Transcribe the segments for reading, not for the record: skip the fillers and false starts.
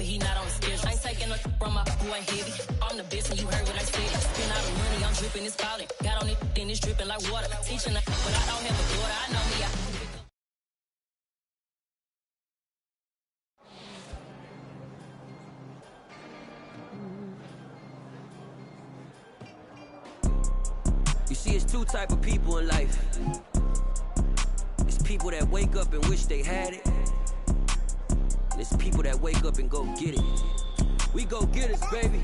he not on the schedule. I ain't taking a from my boy heavy. I'm the best and you heard what I said. Spend all the money, I'm dripping, it's falling. Got on it, then it's dripping like water. Teaching her, but I don't have a daughter. I know me, You see, it's two type of people in life. It's people that wake up and wish they had it. And it's people that wake up and go get it. We go get it, baby.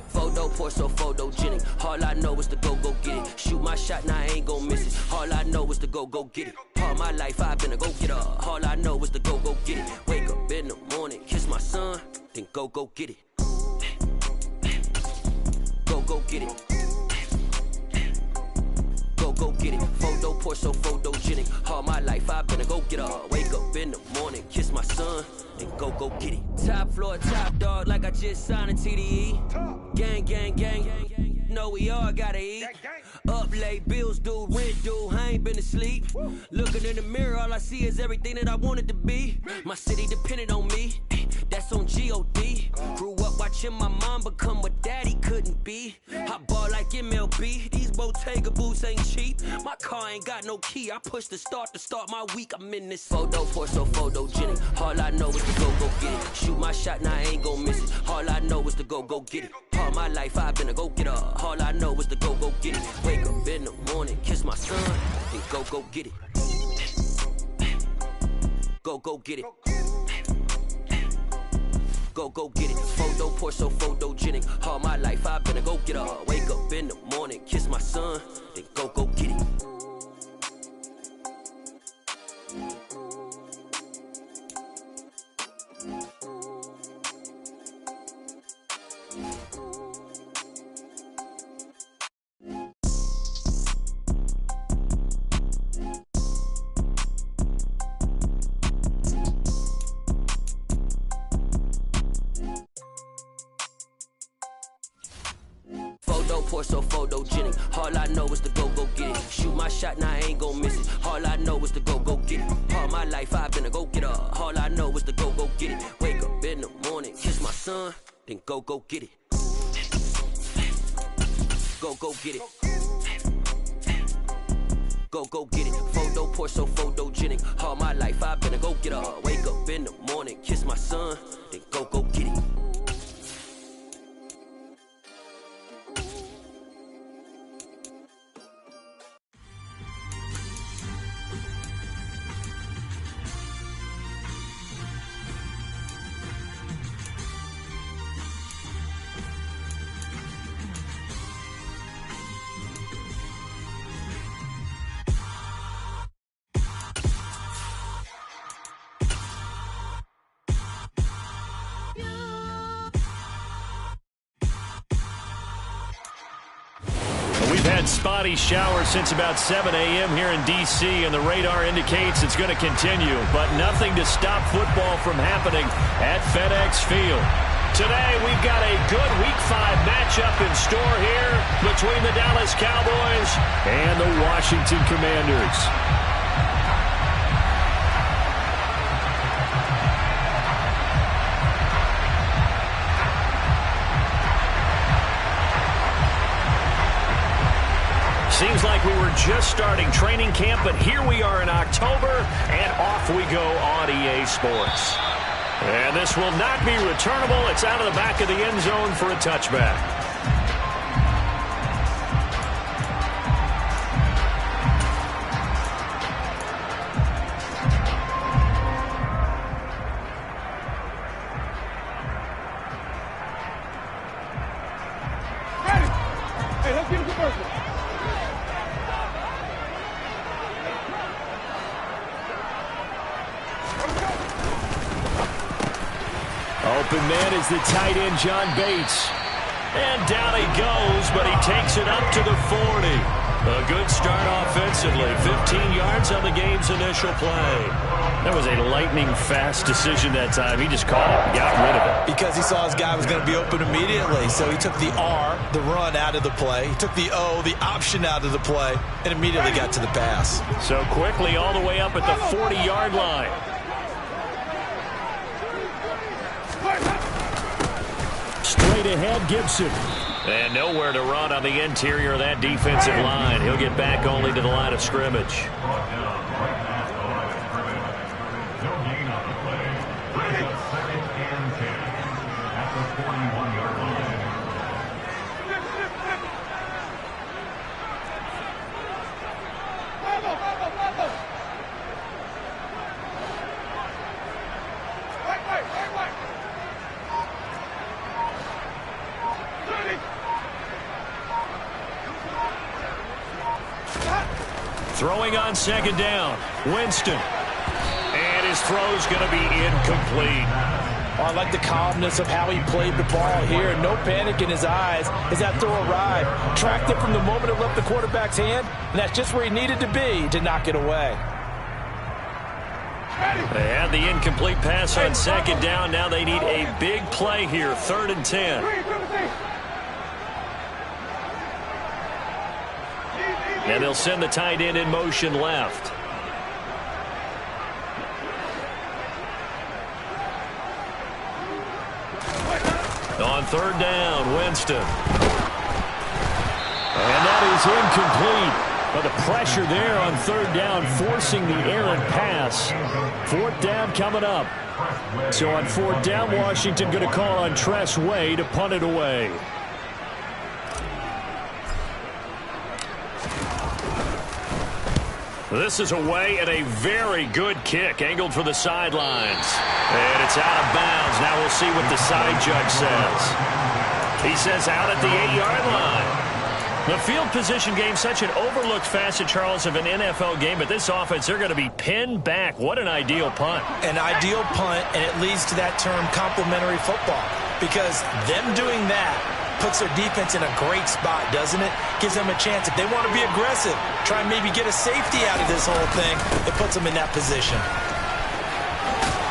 Photo pour so photogenic. All I know is to go get it. Shoot my shot, now I ain't gon' miss it. All I know is to go get it. All my life I've been a go getter. All I know is to go get it. Wake up in the morning, kiss my son, then go get it. Go get it. Go get it. Photo pour so photogenic. All my life I've been a go getter. Wake up in the morning, kiss my son, and go get it. Top floor, top dog, like I just signed a TDE. Gang, gang, gang. Know we all gotta eat. Up late, bills due, rent due, I ain't been asleep. Looking in the mirror, all I see is everything that I wanted to be. My city depended on me, that's on G.O.D. Grew up watching my mom become what daddy couldn't be. I ball like MLB, these Bottega boots ain't cheap. My car ain't got no key, I push the start to start my week. I'm in this photo pour so photogenic. All I know is to go get it. Shoot my shot, now I ain't gon' miss it. All I know is to go get it. All my life I've been a go getter. All I know is to go get it. Wake up in the morning, kiss my son, and go get it. Go get it. Go get it. Photo pour so photogenic. All my life I've been a go getter. Wake up in the morning, kiss my son, then go get it. Pour so photogenic. All I know is to go get it. Shoot my shot, now I ain't gon' miss it. All I know is to go get it. All my life I've been a go getter. All I know is to go get it. Wake up in the morning, kiss my son, then go get it. Go get it. Go get it. Photo pour so photogenic. All my life I've been a go getter. Wake up in the morning, kiss my son, then go get it. Spotty shower since about 7 a.m. here in D.C., and the radar indicates it's going to continue, but nothing to stop football from happening at FedEx Field. Today, we've got a good Week 5 matchup in store here between the Dallas Cowboys and the Washington Commanders. Seems like we were just starting training camp, but here we are in October, and off we go on EA Sports. And this will not be returnable. It's out of the back of the end zone for a touchback. Hey, let's get a commercial. Open man is the tight end, John Bates. And down he goes, but he takes it up to the 40. A good start offensively. 15 yards on the game's initial play. That was a lightning-fast decision that time. He just caught it and got rid of it. Because he saw his guy was going to be open immediately. So he took the R, the run, out of the play. He took the O, the option, out of the play, and immediately got to the pass. So quickly all the way up at the 40-yard line. straight ahead, Gibson. And nowhere to run on the interior of that defensive line. He'll get back only to the line of scrimmage. Throwing on second down, Winston. And his throw's going to be incomplete. Oh, I like the calmness of how he played the ball here. No panic in his eyes as that throw arrived. Tracked it from the moment it left the quarterback's hand, and that's just where he needed to be to knock it away. They had the incomplete pass on second down. Now they need a big play here, 3rd and 10. And they'll send the tight end in motion left. On 3rd down, Winston. And that is incomplete. But the pressure there on 3rd down, forcing the errant pass. 4th down coming up. So on 4th down, Washington going to call on Tress Way to punt it away. This is away and a very good kick, angled for the sidelines. And it's out of bounds. Now we'll see what the side judge says. He says out at the 8-yard line. The field position game, such an overlooked facet, Charles, of an NFL game. But this offense, they're going to be pinned back. What an ideal punt. An ideal punt, and it leads to that term complementary football. Because them doing that puts their defense in a great spot, doesn't it? Gives them a chance. If they want to be aggressive, try and maybe get a safety out of this whole thing, it puts them in that position.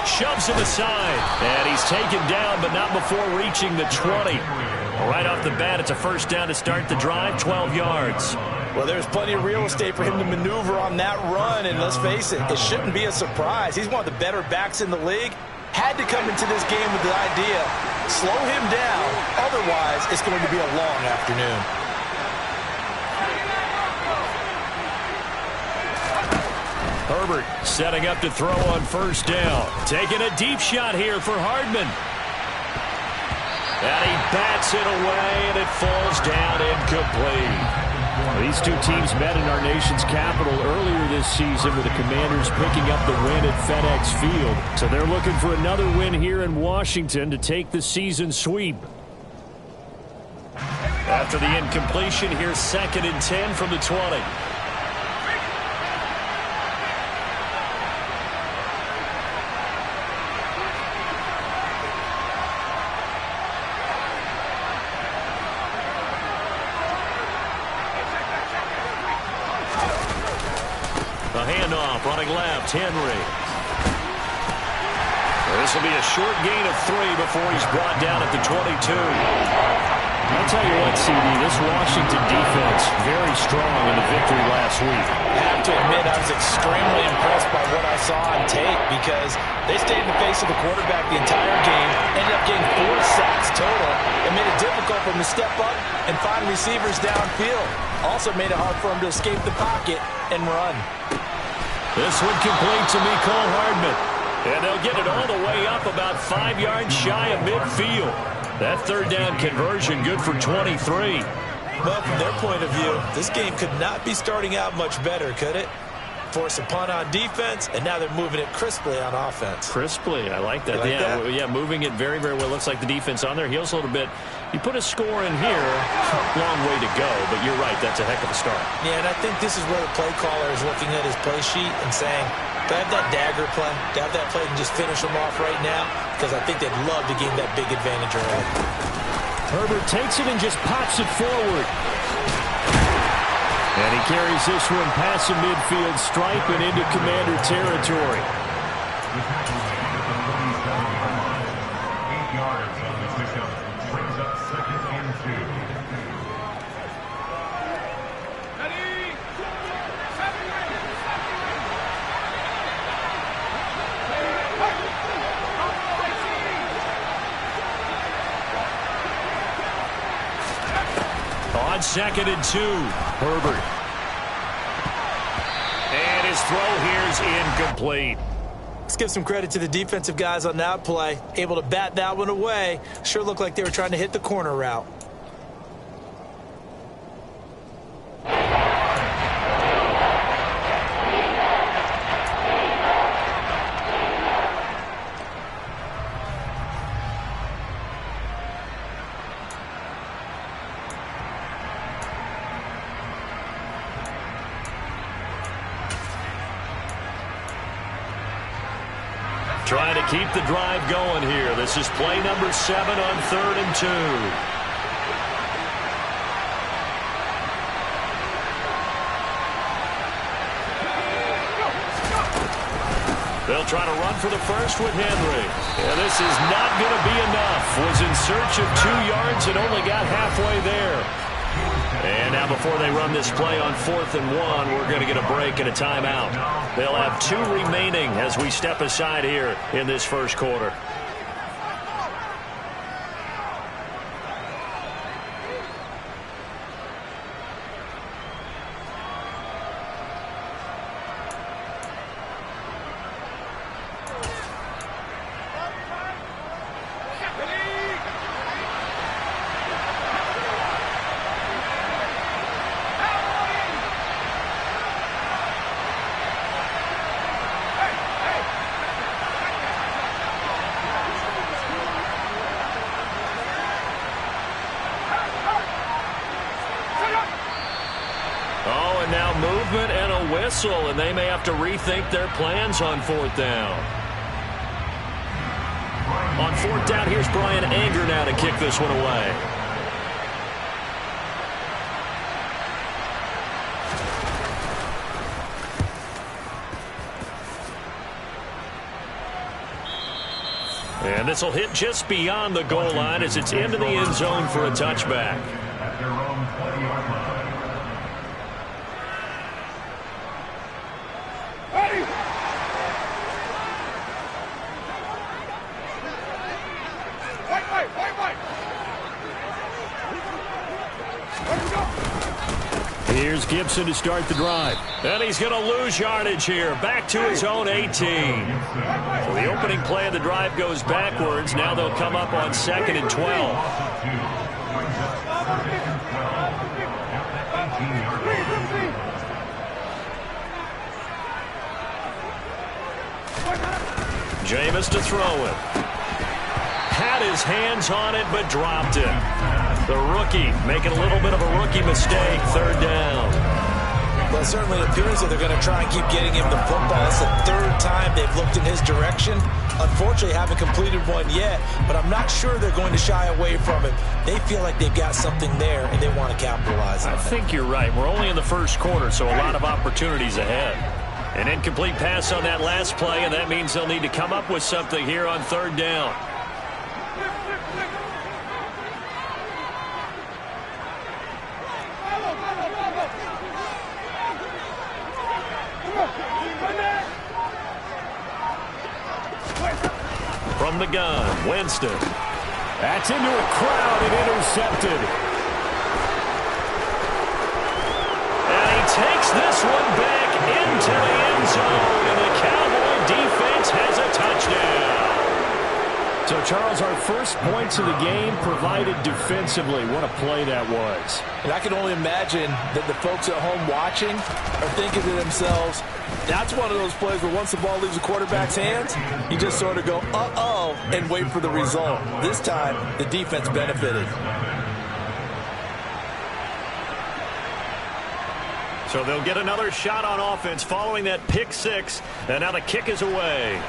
Shoves him aside, and he's taken down, but not before reaching the 20. Right off the bat, it's a 1st down to start the drive, 12 yards. Well, there's plenty of real estate for him to maneuver on that run, and let's face it, it shouldn't be a surprise. He's one of the better backs in the league. Had to come into this game with the idea, slow him down, otherwise it's going to be a long afternoon. Herbert setting up to throw on 1st down. Taking a deep shot here for Hardman. And he bats it away, and it falls down incomplete. These two teams met in our nation's capital earlier this season with the Commanders picking up the win at FedEx Field. So they're looking for another win here in Washington to take the season sweep. After the incompletion, here's 2nd and 10 from the 20. A handoff, running left, Henry. This will be a short gain of 3 before he's brought down at the 22. I'll tell you what, CD, this Washington defense, very strong in the victory last week. I have to admit, I was extremely impressed by what I saw on tape because they stayed in the face of the quarterback the entire game, ended up getting 4 sacks total, and made it difficult for him to step up and find receivers downfield. Also made it hard for him to escape the pocket and run. This one complete to Mecole Hardman. And they'll get it all the way up about 5 yards shy of midfield. That 3rd down conversion good for 23. Well, from their point of view, this game could not be starting out much better, could it? Force a punt on defense, and now they're moving it crisply on offense. Crisply, I like that. Yeah, moving it very, very well. Looks like the defense on their heels a little bit. You put a score in here, long way to go, but you're right, that's a heck of a start. Yeah, and I think this is where the play caller is looking at his play sheet and saying, do I have that dagger play? Do I have that play and just finish them off right now? Because I think they'd love to gain that big advantage early. Herbert takes it and just pops it forward. And he carries this one past the midfield stripe and into Commander territory. On 2nd and 2, Herbert. And his throw here is incomplete. Let's give some credit to the defensive guys on that play. Able to bat that one away. Sure looked like they were trying to hit the corner route. Trying to keep the drive going here. This is play number 7 on 3rd and 2. They'll try to run for the first with Henry. Yeah, this is not going to be enough. Was in search of 2 yards and only got halfway there. And now before they run this play on 4th and 1, we're going to get a break and a timeout. They'll have 2 remaining as we step aside here in this first quarter. Now movement and a whistle, and they may have to rethink their plans on 4th down. On 4th down, here's Brian Anger now to kick this one away. And this will hit just beyond the goal line as it's into the end zone for a touchback. Here's Gibson to start the drive. And he's going to lose yardage here. Back to his own 18. So the opening play of the drive goes backwards. Now they'll come up on 2nd and 12. Jameis to throw it. Had his hands on it, but dropped it. The rookie making a little bit of a rookie mistake, 3rd down. Well, it certainly appears that they're going to try and keep getting him the football. It's the 3rd time they've looked in his direction. Unfortunately, haven't completed one yet, but I'm not sure they're going to shy away from it. They feel like they've got something there, and they want to capitalize on it. I think you're right. We're only in the first quarter, so a lot of opportunities ahead. An incomplete pass on that last play, and that means they'll need to come up with something here on 3rd down. From the gun, Winston. That's into a crowd and intercepted. And he takes this one back into the end zone, and the Cowboy defense has a touchdown. So, Charles, our first points of the game provided defensively. What a play that was. And I can only imagine that the folks at home watching are thinking to themselves, that's one of those plays where once the ball leaves the quarterback's hands, you just sort of go, uh-oh, and wait for the result. This time, the defense benefited. So they'll get another shot on offense following that pick 6, and now the kick is away.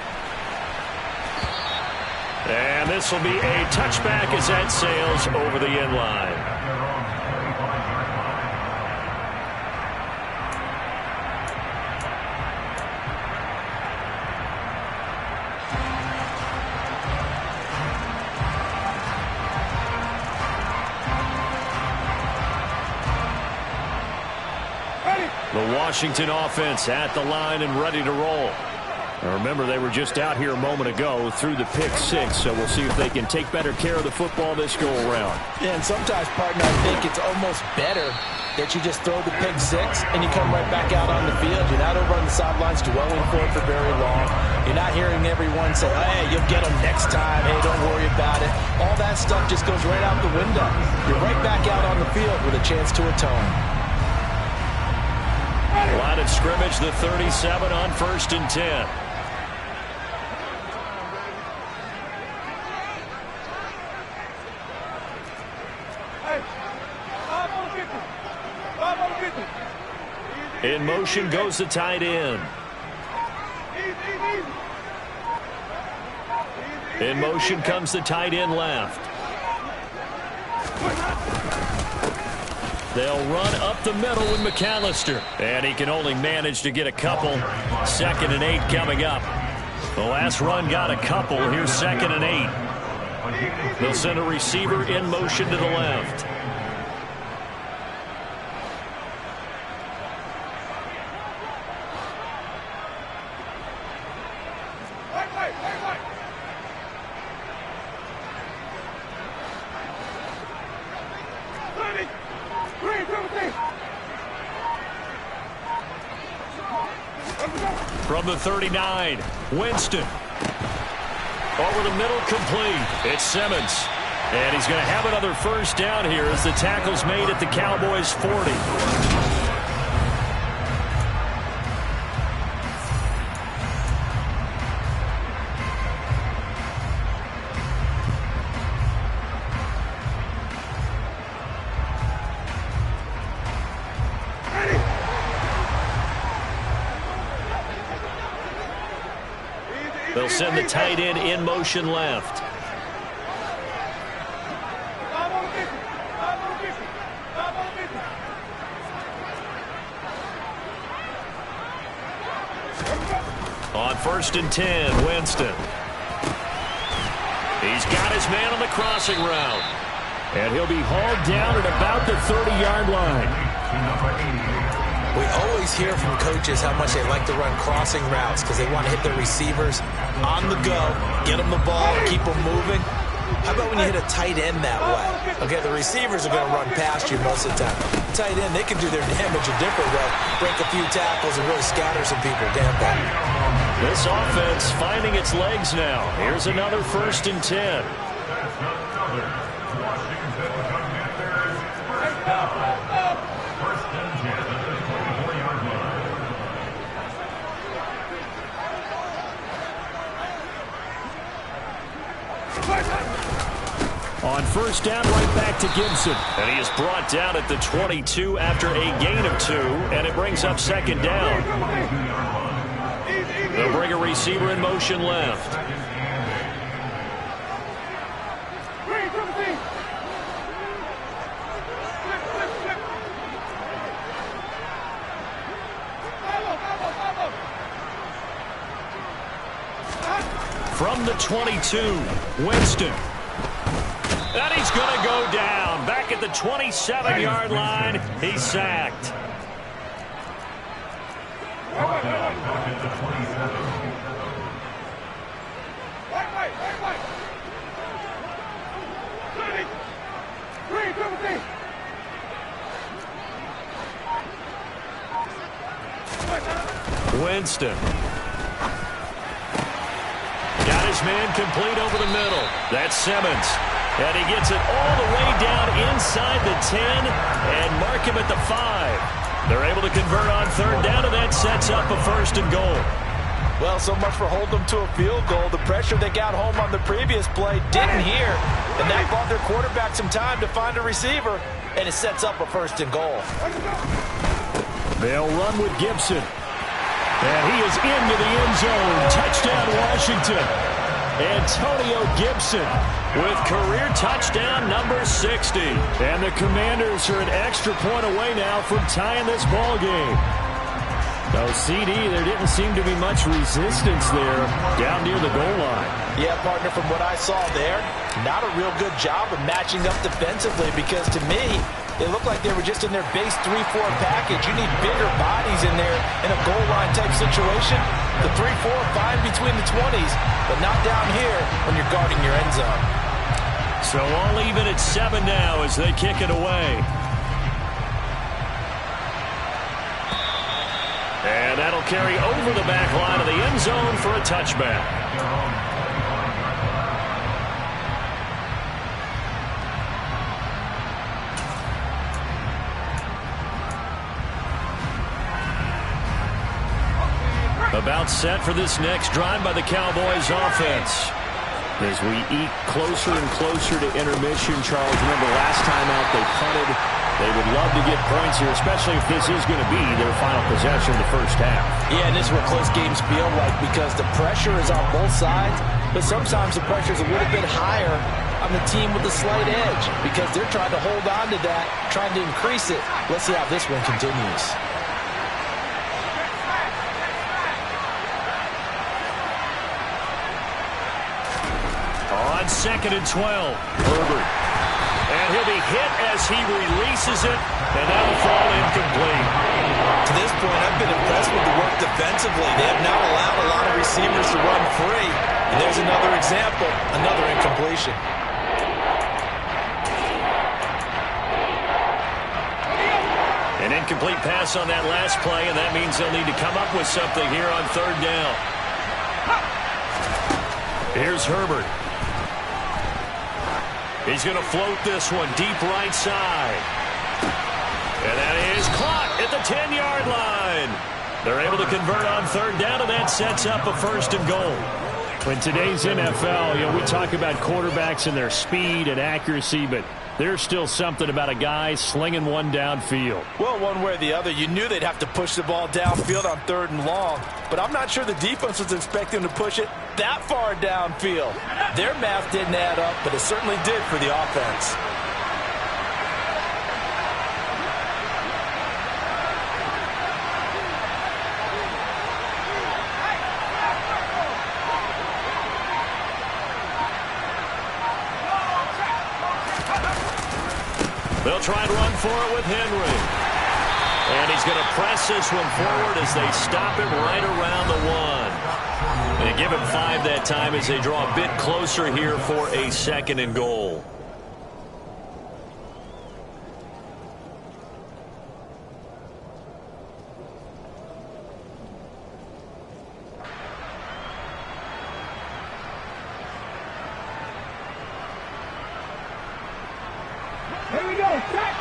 And this will be a touchback as that sails over the end line. The Washington offense at the line and ready to roll. Remember, they were just out here a moment ago through the pick six, so we'll see if they can take better care of the football this go-around. Yeah, and sometimes, partner, I think it's almost better that you just throw the pick six and you come right back out on the field. You're not over on the sidelines dwelling for it for very long. You're not hearing everyone say, hey, you'll get them next time. Hey, don't worry about it. All that stuff just goes right out the window. You're right back out on the field with a chance to atone. Line of scrimmage, the 37 on 1st and 10. In motion goes the tight end. In motion comes the tight end left. They'll run up the middle with McAllister. And he can only manage to get a couple. 2nd and 8 coming up. The last run got a couple. Here's 2nd and 8. They'll send a receiver in motion to the left. From the 39, Winston. Over the middle, complete. It's Simmons. And he's going to have another first down here as the tackle's made at the Cowboys' 40. They'll send the tight end in motion left. On 1st and 10, Winston. He's got his man on the crossing route. And he'll be hauled down at about the 30-yard line. We always hear from coaches how much they like to run crossing routes because they want to hit their receivers on the go, get them the ball, and keep them moving. How about when you hit a tight end that way? Okay, the receivers are going to run past you most of the time. Tight end, they can do their damage a different way, break a few tackles and really scatter some people. Damn that. This offense finding its legs now. Here's another 1st and 10. On 1st down, right back to Gibson. And he is brought down at the 22 after a gain of 2, and it brings up 2nd down. They'll bring a receiver in motion left. From the 22, Winston. And he's going to go down. Back at the 27-yard line, he's sacked. Winston. Got his man complete over the middle. That's Simmons. And he gets it all the way down inside the 10 and mark him at the 5. They're able to convert on 3rd down, and that sets up a 1st and goal. Well, so much for holding them to a field goal. The pressure they got home on the previous play didn't hear, and that bought their quarterback some time to find a receiver, and it sets up a 1st and goal. They'll run with Gibson. And he is into the end zone. Touchdown, Washington. Antonio Gibson with career touchdown number 60. And the Commanders are an extra point away now from tying this ball game. No, CD, there didn't seem to be much resistance there down near the goal line. Yeah, partner, from what I saw there, not a real good job of matching up defensively because to me, they looked like they were just in their base 3-4 package. You need bigger bodies in there in a goal line type situation. The 3-4 fine between the 20s, but not down here when you're guarding your end zone. So all even at 7 now as they kick it away. And that'll carry over the back line of the end zone for a touchback. About set for this next drive by the Cowboys offense. As we eke closer and closer to intermission, Charles, remember last time out they punted. They would love to get points here, especially if this is going to be their final possession of the first half. Yeah, and this is what close games feel like because the pressure is on both sides, but sometimes the pressure is a little bit higher on the team with the slight edge because they're trying to hold on to that, trying to increase it. Let's see how this one continues. On 2nd and 12, Herbert. And he'll be hit as he releases it, and that'll fall incomplete. To this point, I've been impressed with the work defensively. They have now allowed a lot of receivers to run free. And there's another example, another incompletion. An incomplete pass on that last play, and that means they'll need to come up with something here on 3rd down. Here's Herbert. He's going to float this one deep right side. And that is caught at the 10-yard line. They're able to convert on 3rd down, and that sets up a 1st and goal. In today's NFL, we talk about quarterbacks and their speed and accuracy, but there's still something about a guy slinging one downfield. Well, one way or the other, you knew they'd have to push the ball downfield on 3rd and long, but I'm not sure the defense was expecting to push it that far downfield. Their math didn't add up, but it certainly did for the offense. They'll try and run for it with Henry. And he's going to press this one forward as they stop it right around the 1. They give him 5 that time as they draw a bit closer here for a 2nd and goal. Here we go, set!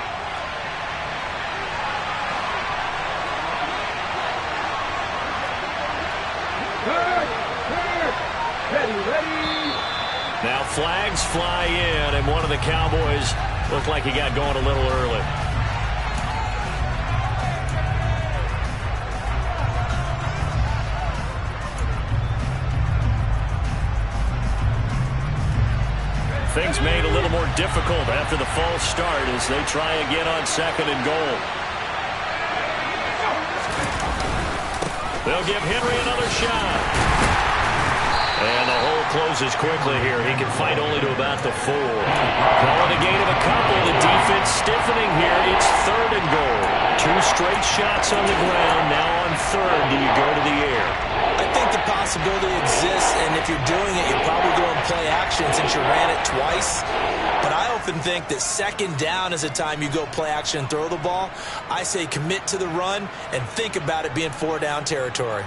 Ready. Now flags fly in, and one of the Cowboys looked like he got going a little early. Things made a little more difficult after the false start as they try again on 2nd and goal. They'll give Henry another shot. And the hole closes quickly here. He can fight only to about the 4. Calling a gain of a couple. The defense stiffening here. It's 3rd and goal. 2 straight shots on the ground. Now on 3rd, do you go to the air? I think the possibility exists, and if you're doing it, you're probably going play action since you ran it twice. But I often think that 2nd down is the time you go play action and throw the ball. I say commit to the run and think about it being 4-down territory.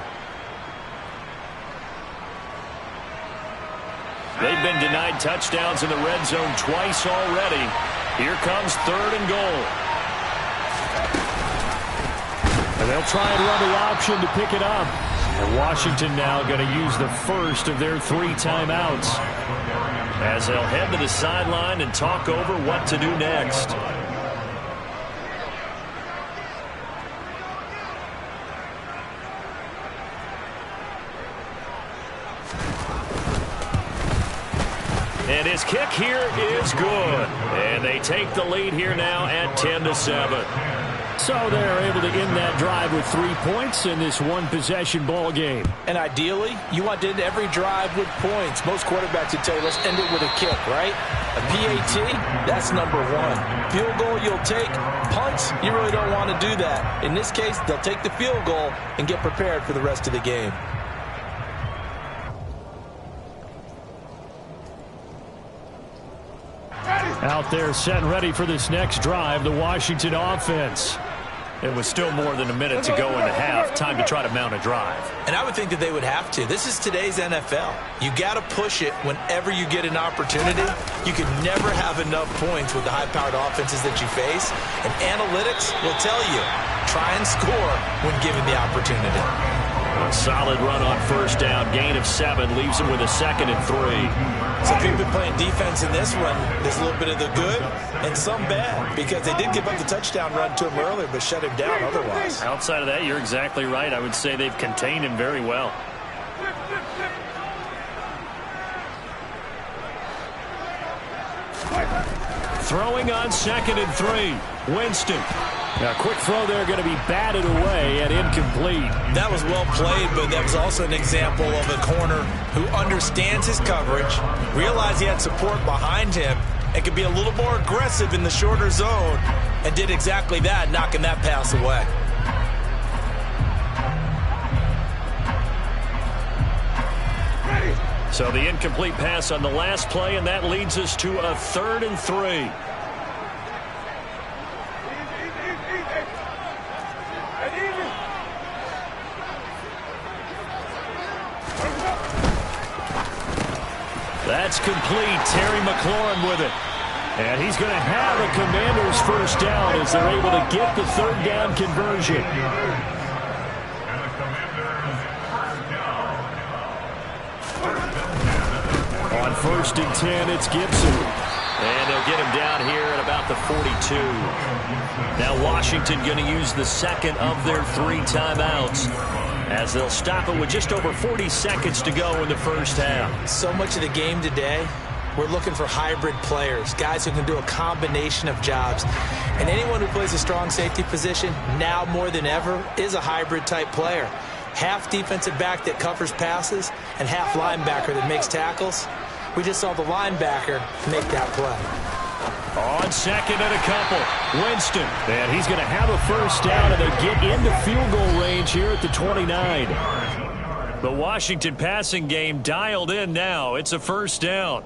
They've been denied touchdowns in the red zone twice already. Here comes 3rd and goal. And they'll try and run the option to pick it up. And Washington now going to use the first of their 3 timeouts as they'll head to the sideline and talk over what to do next. And his kick here is good. And they take the lead here now at 10-7. So they're able to end that drive with 3 points in this one-possession ball game. And ideally, you want to end every drive with points. Most quarterbacks would tell you, let's end it with a kick, right? A PAT, that's number one. Field goal, you'll take. Punts, you really don't want to do that. In this case, they'll take the field goal and get prepared for the rest of the game. Out there set and ready for this next drive, the Washington offense. It was still more than a minute to go in the half. Time to try to mount a drive. And I would think that they would have to. This is today's NFL. You got to push it whenever you get an opportunity. You can never have enough points with the high-powered offenses that you face. And analytics will tell you, try and score when given the opportunity. A solid run on first down. Gain of 7 leaves them with a 2nd and 3. So if you've been playing defense in this one, there's a little bit of the good and some bad, because they did give up the touchdown run to him earlier, but shut him down otherwise. Outside of that, you're exactly right. I would say they've contained him very well. Throwing on 2nd and 3. Winston. Now, quick throw there, going to be batted away and incomplete. That was well played, but that was also an example of a corner who understands his coverage, realized he had support behind him, and could be a little more aggressive in the shorter zone, and did exactly that, knocking that pass away. So the incomplete pass on the last play, and that leads us to a 3rd and 3. That's complete. Terry McLaurin with it. And he's going to have a Commanders first down as they're able to get the 3rd down conversion. On 1st and 10, it's Gibson. And they'll get him down here at about the 42. Now Washington going to use the 2nd of their 3 timeouts, as they'll stop it with just over 40 seconds to go in the first half. So much of the game today, we're looking for hybrid players, guys who can do a combination of jobs. And anyone who plays a strong safety position, now more than ever, is a hybrid type player. Half defensive back that covers passes and half linebacker that makes tackles. We just saw the linebacker make that play. On 2nd and a couple, Winston. And he's going to have a first down, and they get into field goal range here at the 29. The Washington passing game dialed in now. It's a first down.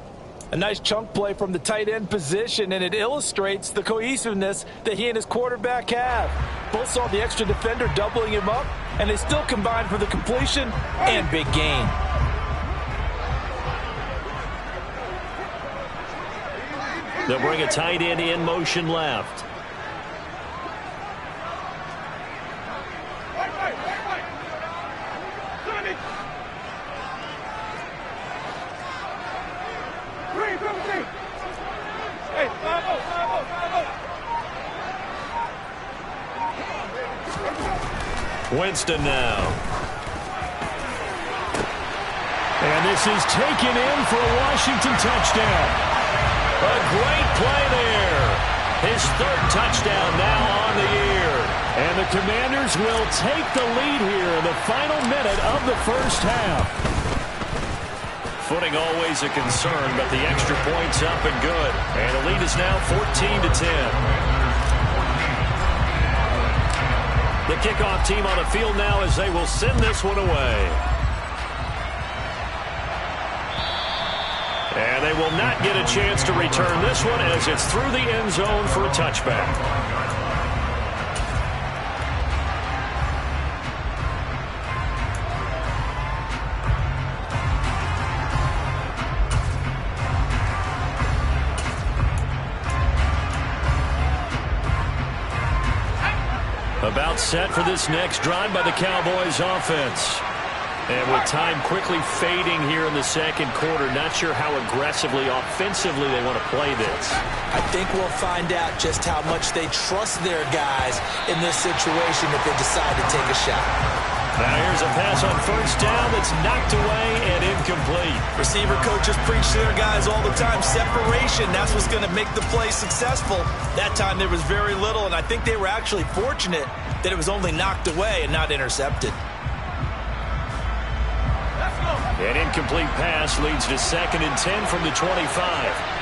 A nice chunk play from the tight end position, and it illustrates the cohesiveness that he and his quarterback have. Both saw the extra defender doubling him up, and they still combined for the completion and big gain. They'll bring a tight end in motion left. Winston now. And this is taken in for a Washington touchdown. A great play there. His 3rd touchdown now on the year. And the Commanders will take the lead here in the final minute of the first half. Footing always a concern, but the extra point's up and good. And the lead is now 14-10. The kickoff team on the field now as they will send this one away. And they will not get a chance to return this one as it's through the end zone for a touchback. About set for this next drive by the Cowboys offense. And with time quickly fading here in the 2nd quarter, not sure how aggressively, offensively they want to play this. I think we'll find out just how much they trust their guys in this situation if they decide to take a shot. Now here's a pass on first down that's knocked away and incomplete. Receiver coaches preach to their guys all the time. Separation, that's what's going to make the play successful. That time there was very little, and I think they were actually fortunate that it was only knocked away and not intercepted. An incomplete pass leads to 2nd and 10 from the 25.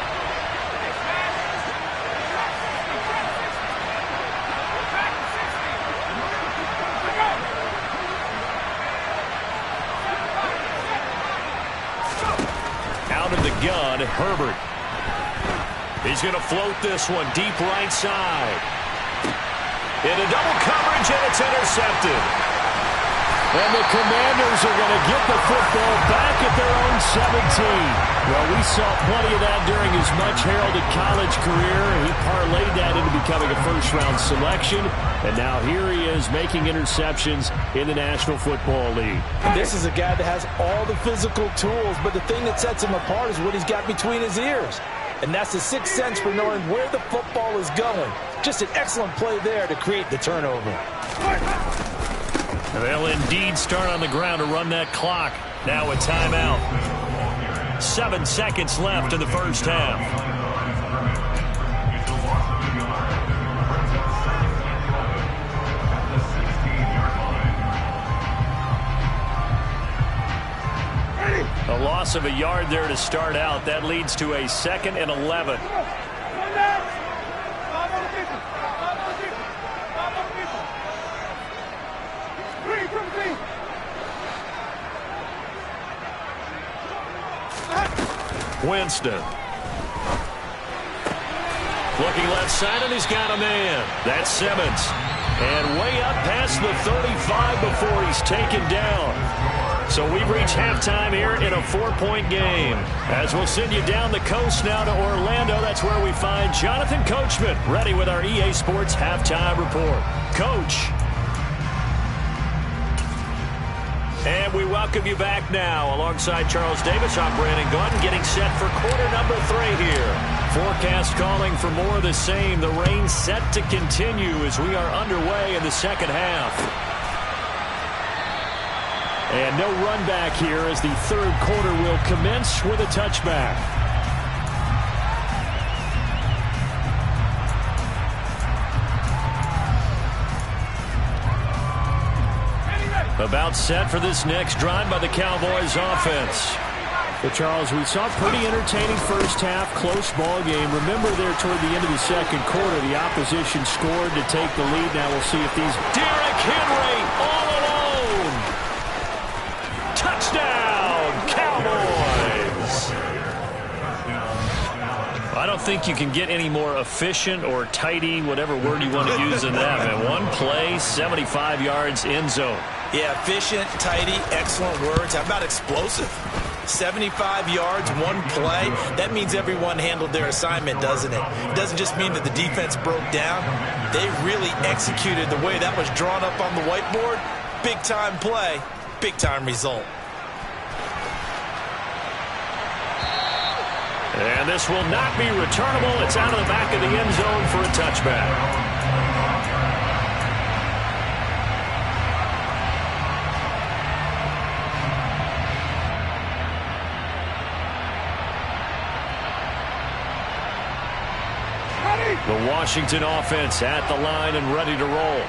Out of the gun, Herbert. He's going to float this one deep right side. Into double coverage, and it's intercepted. And the Commanders are going to get the football back at their own 17. Well, we saw plenty of that during his much-heralded college career. He parlayed that into becoming a first-round selection. And now here he is making interceptions in the National Football League. This is a guy that has all the physical tools, but the thing that sets him apart is what he's got between his ears. And that's the sixth sense for knowing where the football is going. Just an excellent play there to create the turnover. They'll indeed start on the ground to run that clock. Now a timeout. 7 seconds left in the first half. A loss of a yard there to start out. That leads to a 2nd and 11. Winston. Looking left side, and he's got a man. That's Simmons. And way up past the 35 before he's taken down. So we've reached halftime here in a 4-point game. As we'll send you down the coast now to Orlando, that's where we find Jonathan Coachman, ready with our EA Sports Halftime Report. Coach. And we welcome you back now. Alongside Charles Davis, I'm Brandon Gaudin, getting set for quarter number 3 here. Forecast calling for more of the same. The rain set to continue as we are underway in the second half. And no run back here as the third quarter will commence with a touchback. About set for this next drive by the Cowboys offense. Well, Charles, we saw a pretty entertaining first half, close ball game. Remember there toward the end of the second quarter, the opposition scored to take the lead. Now we'll see if these... Derrick Henry all alone! Touchdown, Cowboys! I don't think you can get any more efficient or tidy, whatever word you want to use in that, man. One play, 75 yards, end zone. Yeah, efficient, tidy, excellent words. How about explosive? 75 yards, one play. That means everyone handled their assignment, doesn't it? It doesn't just mean that the defense broke down. They really executed the way that was drawn up on the whiteboard. Big-time play, big-time result. And this will not be returnable. It's out of the back of the end zone for a touchback. The Washington offense at the line and ready to roll.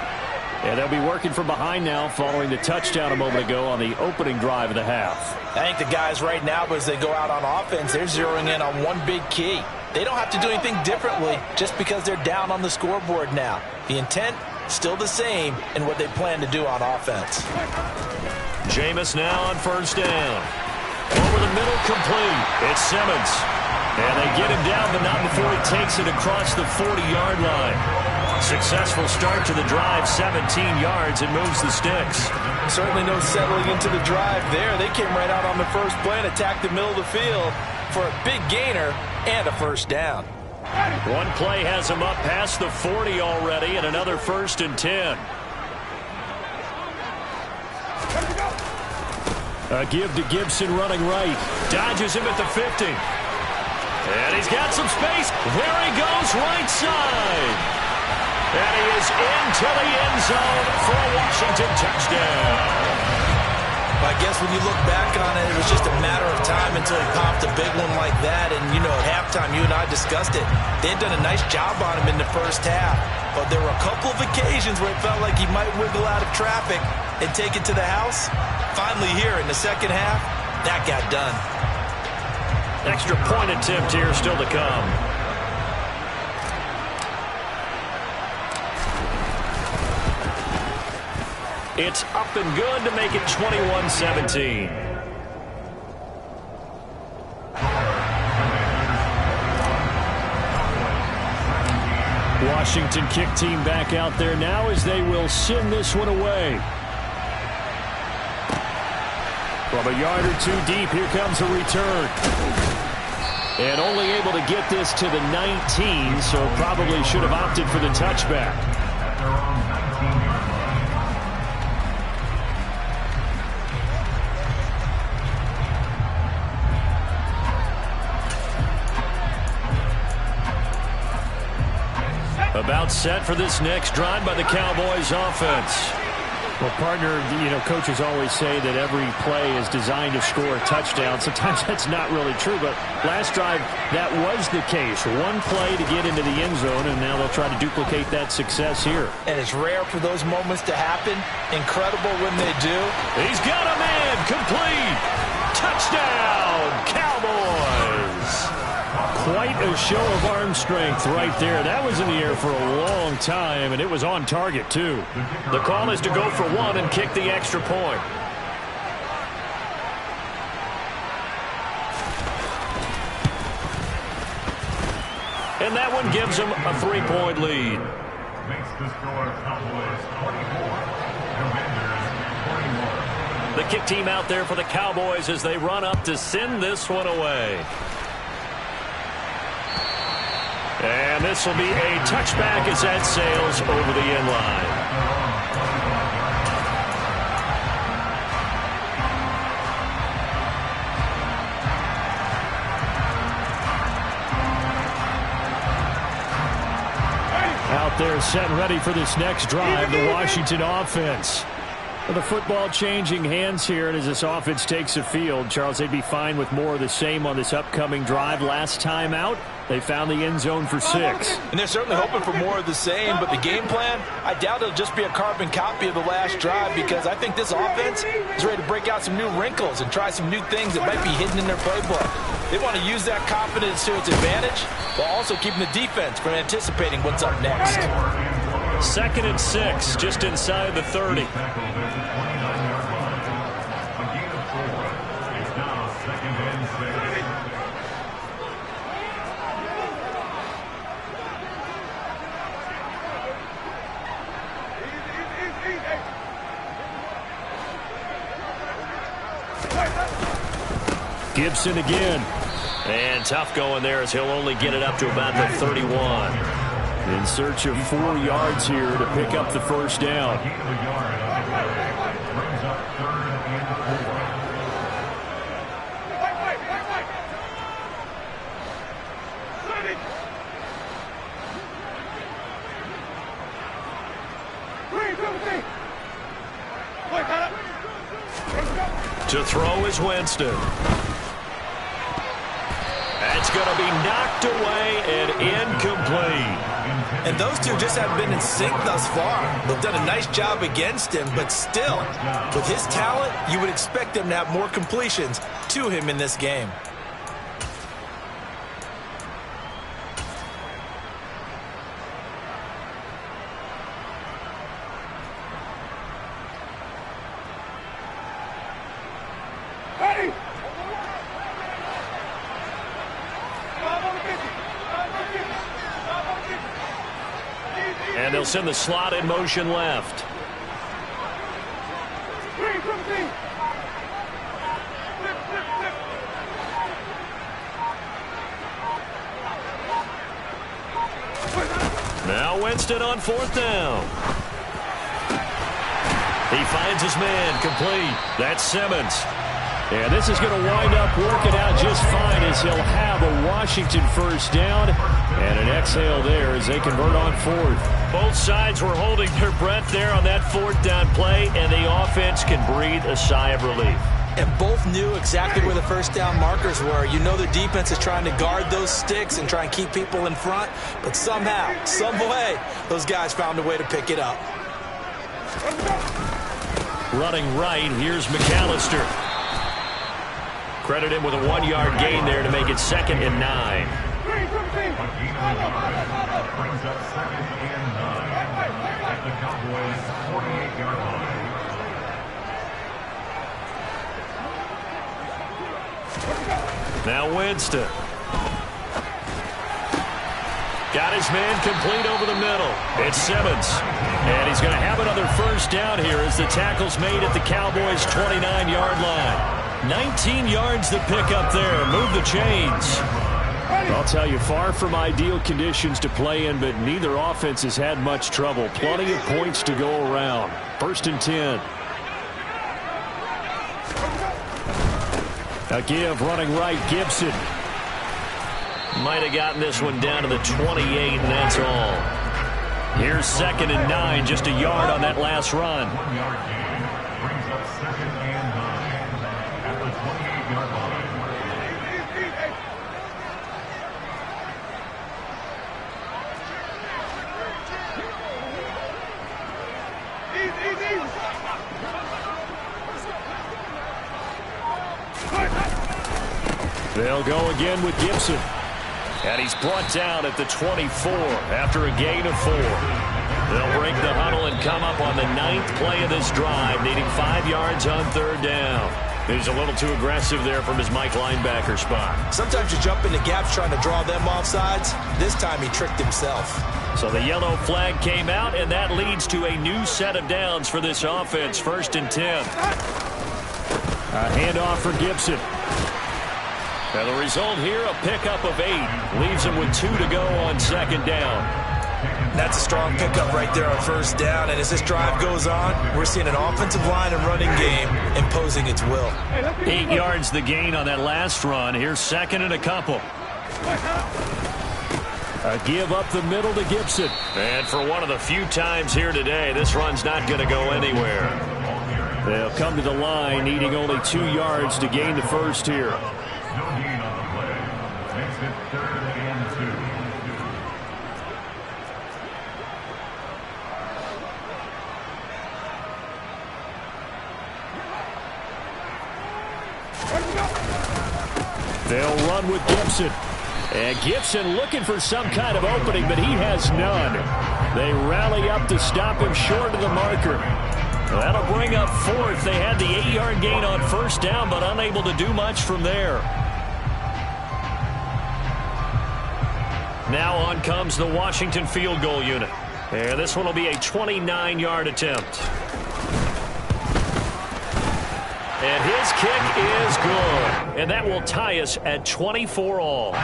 And they'll be working from behind now following the touchdown a moment ago on the opening drive of the half. I think the guys right now, as they go out on offense, they're zeroing in on one big key. They don't have to do anything differently just because they're down on the scoreboard now. The intent, still the same in what they plan to do on offense. Jameis now on first down. Over the middle, complete. It's Simmons. And they get him down, but not before he takes it across the 40-yard line. Successful start to the drive, 17 yards, and moves the sticks. Certainly no settling into the drive there. They came right out on the first play and attacked the middle of the field for a big gainer and a first down. One play has him up past the 40 already, and another 1st and 10. A give to Gibson running right. Dodges him at the 50. And he's got some space. There he goes, right side. And he is into the end zone for a Washington touchdown. I guess when you look back on it, it was just a matter of time until he popped a big one like that. And, you know, at halftime, you and I discussed it. They had done a nice job on him in the first half. But there were a couple of occasions where it felt like he might wiggle out of traffic and take it to the house. Finally here in the second half, that got done. Extra point attempt here still to come. It's up and good to make it 21-17. Washington kick team back out there now as they will send this one away. From a yard or two deep, here comes a return. And only able to get this to the 19, so probably should have opted for the touchback. About set for this next drive by the Cowboys offense. Well, partner, you know, coaches always say that every play is designed to score a touchdown. Sometimes that's not really true, but last drive, that was the case. One play to get into the end zone, and now they'll try to duplicate that success here. And it's rare for those moments to happen. Incredible when they do. He's got a man, complete. Touchdown, Cowboys. Quite a show of arm strength right there. That was in the air for a long time, and it was on target, too. The call is to go for one and kick the extra point. And that one gives them a 3-point lead. Makes the score Cowboys 24, Commanders 21. The kick team out there for the Cowboys as they run up to send this one away. And this will be a touchback as that sails over the end line. Out there set and ready for this next drive, the Washington offense. Well, the football changing hands here, and as this offense takes the field, Charles, they'd be fine with more of the same on this upcoming drive. Last time out, they found the end zone for 6. And they're certainly hoping for more of the same, but the game plan, I doubt it'll just be a carbon copy of the last drive, because I think this offense is ready to break out some new wrinkles and try some new things that might be hidden in their playbook. They want to use that confidence to its advantage, while also keeping the defense from anticipating what's up next. 2nd and 6, just inside the 30. Gibson again. And tough going there as he'll only get it up to about the 31. In search of 4 yards here to pick up the first down. To throw is Winston. That's going to be knocked away and incomplete. And those two just haven't been in sync thus far. They've done a nice job against him, but still, with his talent, you would expect him to have more completions to him in this game. And they'll send the slot in motion left. Now Winston on 4th down. He finds his man, complete. That's Simmons. And this is going to wind up working out just fine as he'll have a Washington first down and an exhale there as they convert on fourth. Both sides were holding their breath there on that fourth down play, and the offense can breathe a sigh of relief. And both knew exactly where the first down markers were. You know the defense is trying to guard those sticks and try and keep people in front, but somehow, some way, those guys found a way to pick it up. Running right, here's McAllister. Credit him with a 1-yard gain there to make it 2nd and 9. Brings up 2nd and 9 at the Cowboys' 48-yard line. Now Winston. Got his man complete over the middle. It's Simmons. And he's going to have another first down here as the tackle's made at the Cowboys' 29-yard line. 19 yards to pick up there. Move the chains. I'll tell you, far from ideal conditions to play in, but neither offense has had much trouble. Plenty of points to go around. 1st and 10. A give running right, Gibson. Might have gotten this one down to the 28, and that's all. Here's 2nd and 9, just a yard on that last run. 1-yard gain brings up 2nd and 9 at the 28-yard line. They'll go again with Gibson. And he's brought down at the 24 after a gain of 4. They'll break the huddle and come up on the 9th play of this drive, needing 5 yards on 3rd down. He's a little too aggressive there from his Mike linebacker spot. Sometimes you jump into gaps trying to draw them off sides. This time he tricked himself. So the yellow flag came out, and that leads to a new set of downs for this offense. 1st and 10. A handoff for Gibson. And the result here, a pickup of 8. Leaves him with 2 to go on 2nd down. That's a strong pickup right there on 1st down. And as this drive goes on, we're seeing an offensive line and running game imposing its will. 8 yards the gain on that last run. Here's 2nd and a couple. A give up the middle to Gibson. And for one of the few times here today, this run's not going to go anywhere. They'll come to the line, needing only 2 yards to gain the first here. No gain on the play. Makes it 3rd and 2. They'll run with Gibson. And Gibson looking for some kind of opening, but he has none. They rally up to stop him short of the marker. That'll bring up 4th. They had the 8-yard gain on 1st down, but unable to do much from there. Now on comes the Washington field goal unit. And this one will be a 29-yard attempt. And his kick is good. And that will tie us at 24 all.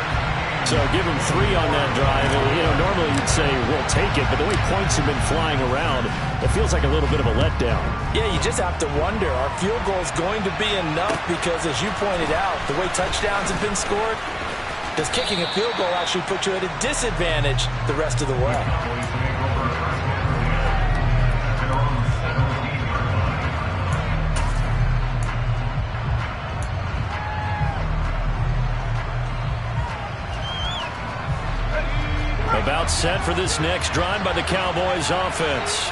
So give him 3 on that drive. And, normally you'd say, we'll take it. But the way points have been flying around, it feels like a little bit of a letdown. Yeah, you just have to wonder, are field goals going to be enough? Because as you pointed out, the way touchdowns have been scored, does kicking a field goal actually put you at a disadvantage the rest of the way? About set for this next drive by the Cowboys offense.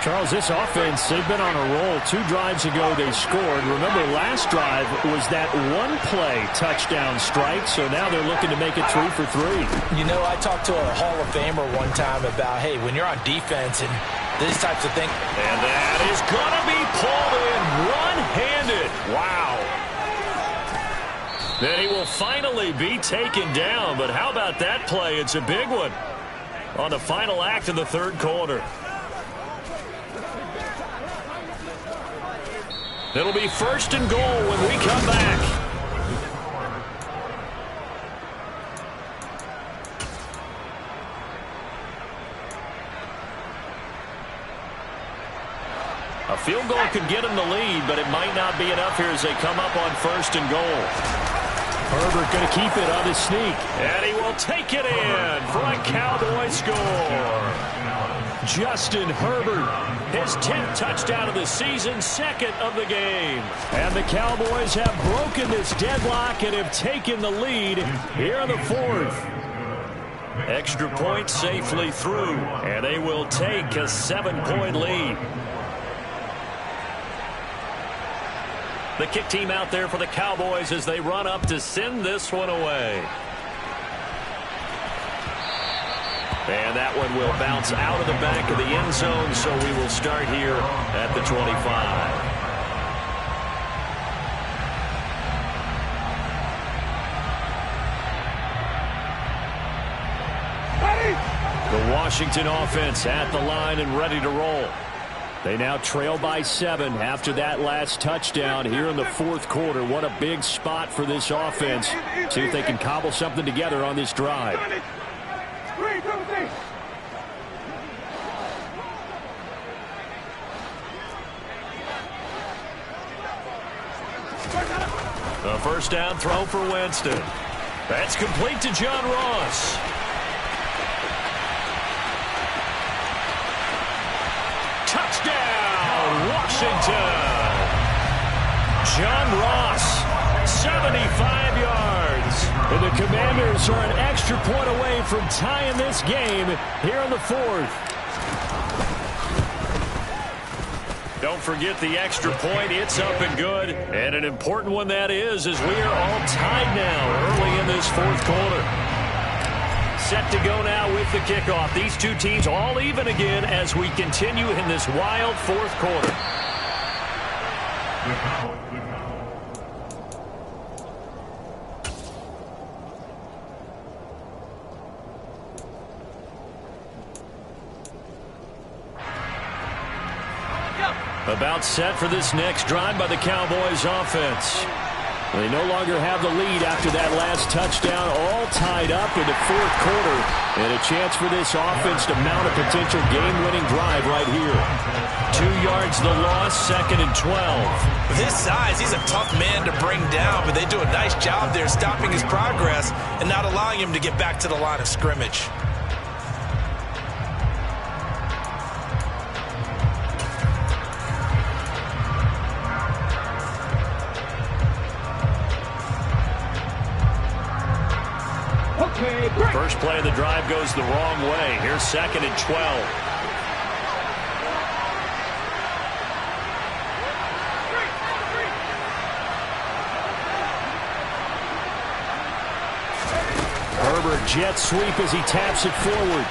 Charles, this offense, they've been on a roll. 2 drives ago they scored. Remember, last drive was that one-play touchdown strike, so now they're looking to make it 3 for 3. You know, I talked to a Hall of Famer one time about, hey, when you're on defense and these types of things. And that is going to be pulled in one-handed. Wow. Then he will finally be taken down, but how about that play? It's a big one on the final act of the 3rd quarter. It'll be 1st and goal when we come back. A field goal could get them the lead, but it might not be enough here as they come up on 1st and goal. Herbert going to keep it on his sneak. And he will take it in for a Cowboy score. Justin Herbert, his 10th touchdown of the season, 2nd of the game. And the Cowboys have broken this deadlock and have taken the lead here in the 4th. Extra point safely through, and they will take a 7-point lead. The kick team out there for the Cowboys as they run up to send this one away. And that one will bounce out of the back of the end zone, so we will start here at the 25. The Washington offense at the line and ready to roll. They now trail by 7 after that last touchdown here in the 4th quarter. What a big spot for this offense. See if they can cobble something together on this drive. The first down throw for Winston. That's complete to John Ross. Touchdown, Washington. John Ross, 75 yards. And the Commanders are an extra point away from tying this game here in the 4th. Don't forget the extra point. It's up and good. And an important one that is, as we are all tied now early in this 4th quarter. Set to go now with the kickoff. These two teams all even again as we continue in this wild 4th quarter. About set for this next drive by the Cowboys offense. They no longer have the lead after that last touchdown, all tied up in the 4th quarter. And a chance for this offense to mount a potential game-winning drive right here. 2 yards the loss, 2nd and 12. With his size, he's a tough man to bring down, but they do a nice job there stopping his progress and not allowing him to get back to the line of scrimmage. First play of the drive goes the wrong way. Here's 2nd and 12. Herbert jet sweep as he taps it forward.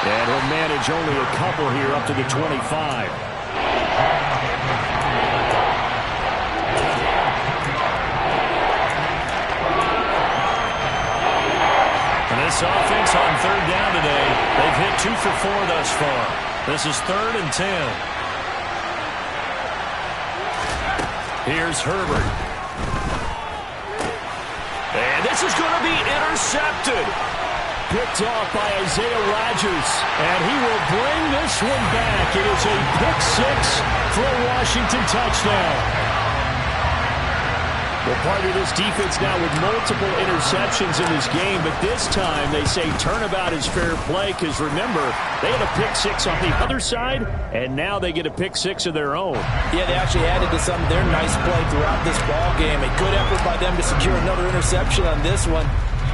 And he'll manage only a couple here up to the 25. This offense on 3rd down today, they've hit 2 for 4 thus far. This is 3rd and 10. Here's Herbert. And this is going to be intercepted. Picked off by Isaiah Rodgers. And he will bring this one back. It is a pick 6 for a Washington touchdown. Well, part of this defense now with multiple interceptions in this game, but this time they say turnabout is fair play because, remember, they had a pick 6 on the other side, and now they get a pick 6 of their own. Yeah, they actually added to some of their nice play throughout this ball game. A good effort by them to secure another interception on this one.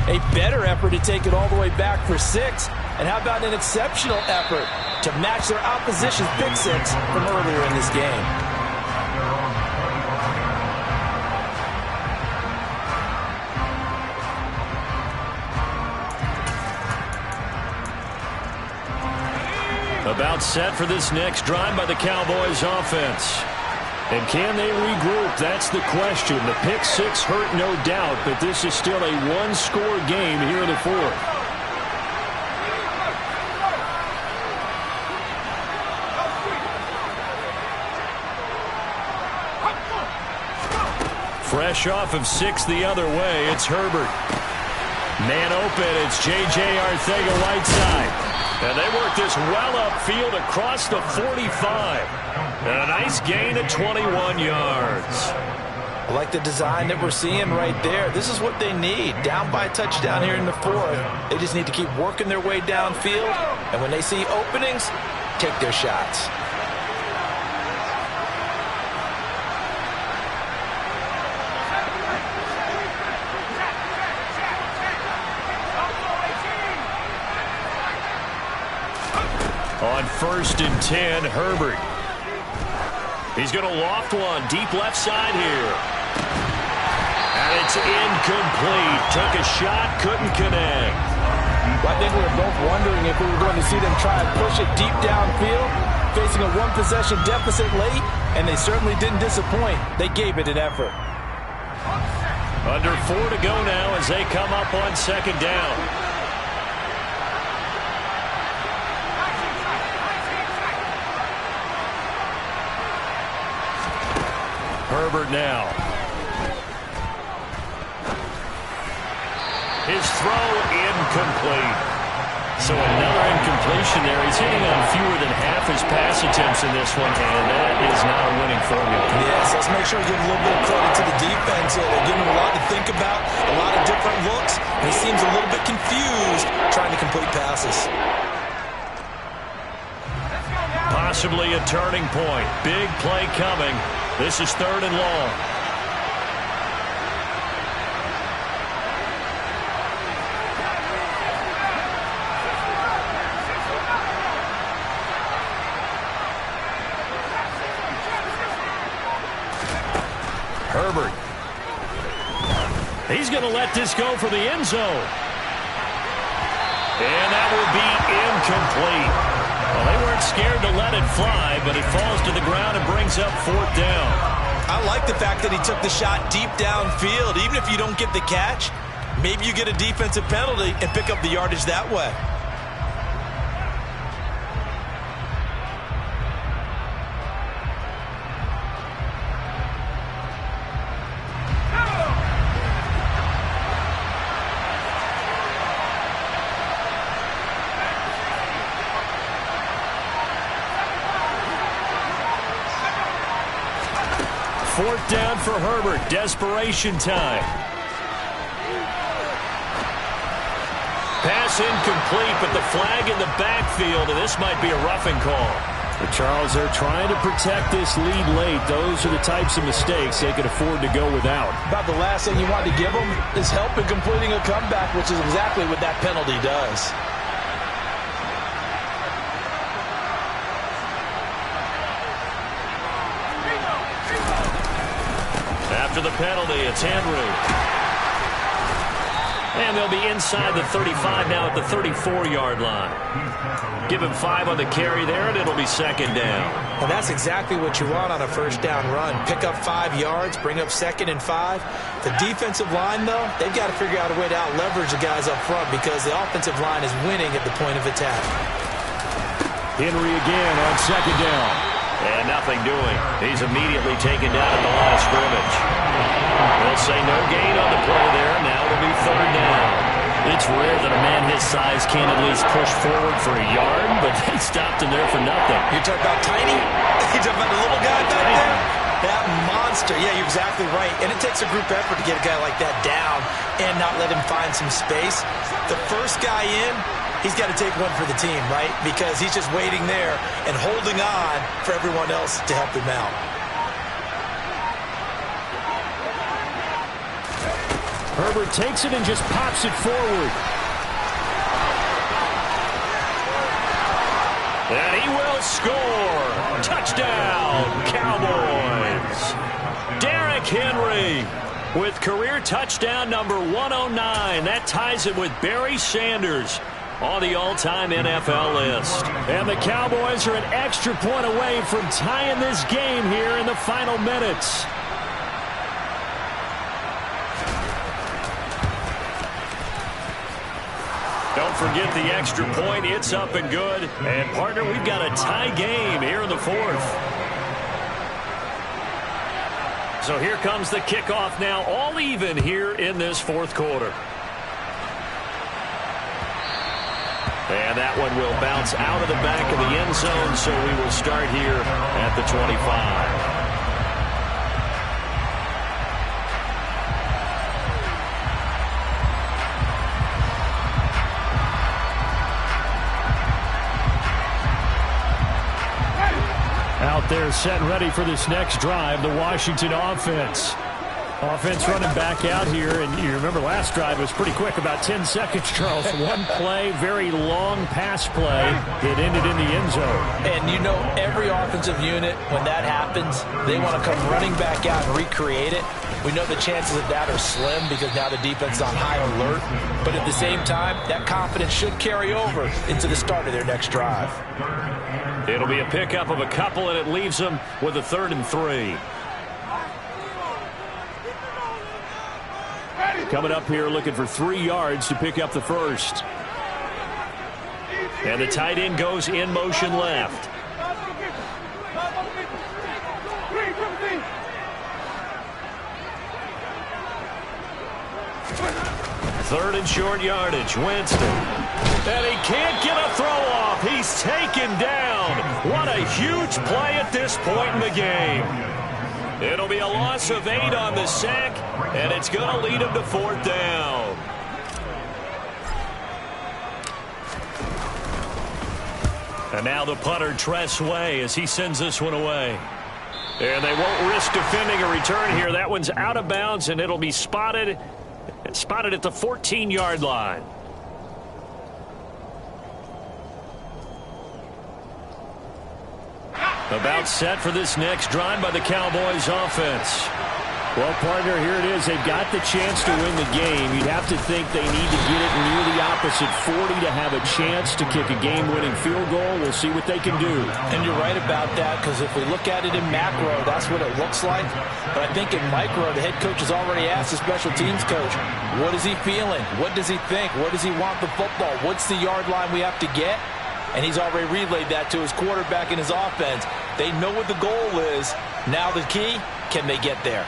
A better effort to take it all the way back for 6. And how about an exceptional effort to match their opposition's pick 6 from earlier in this game? About set for this next drive by the Cowboys offense. And can they regroup? That's the question. The pick 6 hurt, no doubt, but this is still a one-score game here in the 4th. Fresh off of 6 the other way, it's Herbert. Man open, it's J.J. Arcega-Whiteside. And they work this well upfield across the 45. And a nice gain of 21 yards. I like the design that we're seeing right there. This is what they need. Down by a touchdown here in the fourth. They just need to keep working their way downfield. And when they see openings, take their shots. On 1st and 10, Herbert. He's going to loft one deep left side here. And it's incomplete. Took a shot, couldn't connect. I think we were both wondering if we were going to see them try and push it deep downfield, facing a one-possession deficit late, and they certainly didn't disappoint. They gave it an effort. Under 4 to go now as they come up on 2nd down. Herbert now. His throw incomplete. So another incompletion there. He's hitting on fewer than half his pass attempts in this one, and that is not a winning formula. Yes, let's make sure we give a little bit of credit to the defense. They're giving him a lot to think about, a lot of different looks, and he seems a little bit confused trying to complete passes. Possibly a turning point. Big play coming. This is 3rd and long. Herbert. He's going to let this go for the end zone. And that will be incomplete. Well, they weren't scared to let it fly, but it falls to the ground and brings up 4th down. I like the fact that he took the shot deep downfield. Even if you don't get the catch, maybe you get a defensive penalty and pick up the yardage that way. Fourth down for Herbert. Desperation time. Pass incomplete, but the flag in the backfield, and this might be a roughing call. But Charles, they're trying to protect this lead late. Those are the types of mistakes they could afford to go without. About the last thing you want to give them is help in completing a comeback, which is exactly what that penalty does. After the penalty, it's Henry. And they'll be inside the 35 now at the 34-yard line. Give him 5 on the carry there, and it'll be 2nd down. And that's exactly what you want on a first down run. Pick up 5 yards, bring up 2nd and 5. The defensive line, though, they've got to figure out a way to out-leverage the guys up front because the offensive line is winning at the point of attack. Henry again on 2nd down. And nothing doing. He's immediately taken down at the line of scrimmage. They'll say no gain on the play there. Now it'll be 3rd down. It's rare that a man his size can't at least push forward for a yard, but they stopped him there for nothing. You're talking about tiny? You're talking about the little guy back there? That monster. Yeah, you're exactly right. And it takes a group effort to get a guy like that down and not let him find some space. The first guy in, he's got to take one for the team, right? Because he's just waiting there and holding on for everyone else to help him out. Herbert takes it and just pops it forward. And he will score. Touchdown, Cowboys. Derrick Henry with career touchdown number 109. That ties him with Barry Sanders on the all-time NFL list. And the Cowboys are an extra point away from tying this game here in the final minutes. Don't forget the extra point. It's up and good. And, partner, we've got a tie game here in the 4th. So here comes the kickoff now, all even here in this 4th quarter. And that one will bounce out of the back of the end zone, so we will start here at the 25. Out there set and ready for this next drive, the Washington offense. Offense running back out here, and you remember last drive was pretty quick, about 10 seconds, Charles. One play, very long pass play. It ended in the end zone. And you know every offensive unit, when that happens, they want to come running back out and recreate it. We know the chances of that are slim because now the defense is on high alert. But at the same time, that confidence should carry over into the start of their next drive. It'll be a pickup of a couple, and it leaves them with a 3rd and 3. Coming up here looking for 3 yards to pick up the first. And the tight end goes in motion left. Third and short yardage. Winston. And he can't get a throw off. He's taken down. What a huge play at this point in the game. It'll be a loss of 8 on the sack, and it's going to lead him to 4th down. And now the punter, Tress Way, as he sends this one away. And they won't risk defending a return here. That one's out of bounds, and it'll be spotted at the 14-yard line. About set for this next drive by the Cowboys offense. Well, partner, here it is. They've got the chance to win the game. You'd have to think they need to get it near the opposite 40 to have a chance to kick a game-winning field goal. We'll see what they can do. And you're right about that, because if we look at it in macro, that's what it looks like. But I think in micro, the head coach has already asked the special teams coach, what is he feeling? What does he think? Where does he want the football? What's the yard line we have to get? And he's already relayed that to his quarterback and his offense. They know what the goal is. Now the key, can they get there?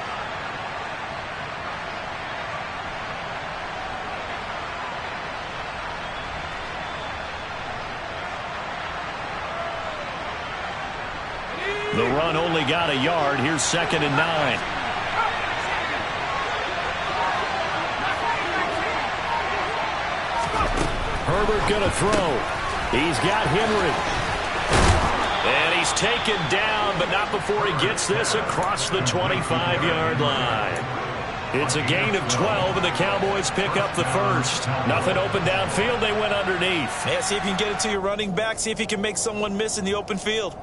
The run only got a yard. Here's 2nd and 9. Herbert going to throw. He's got Henry. And he's taken down, but not before he gets this across the 25-yard line. It's a gain of 12, and the Cowboys pick up the first. Nothing open downfield. They went underneath. Yeah, see if you can get it to your running back. See if you can make someone miss in the open field.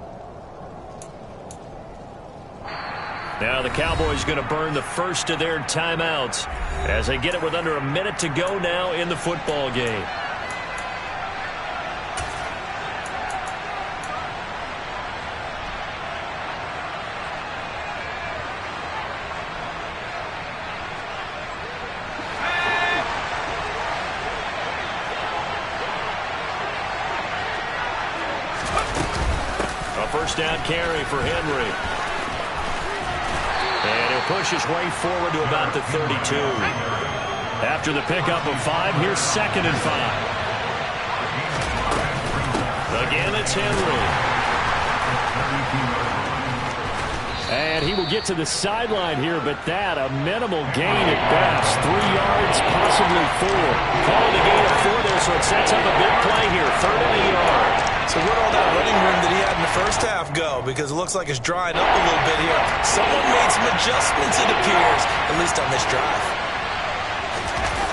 Now the Cowboys going to burn the first of their timeouts as they get it with under a minute to go now in the football game. A first down carry for Henry. And he'll push his way forward to about the 32. After the pickup of 5, here's 2nd and 5. Again, it's Henry. And he will get to the sideline here, but that a minimal gain at best. 3 yards, possibly 4. Calling the gain of 4 there, so it sets up a big play here. 3rd and a yard. So where'd all that running room that he had in the first half go? Because it looks like it's drying up a little bit here. Someone made some adjustments, it appears, at least on this drive.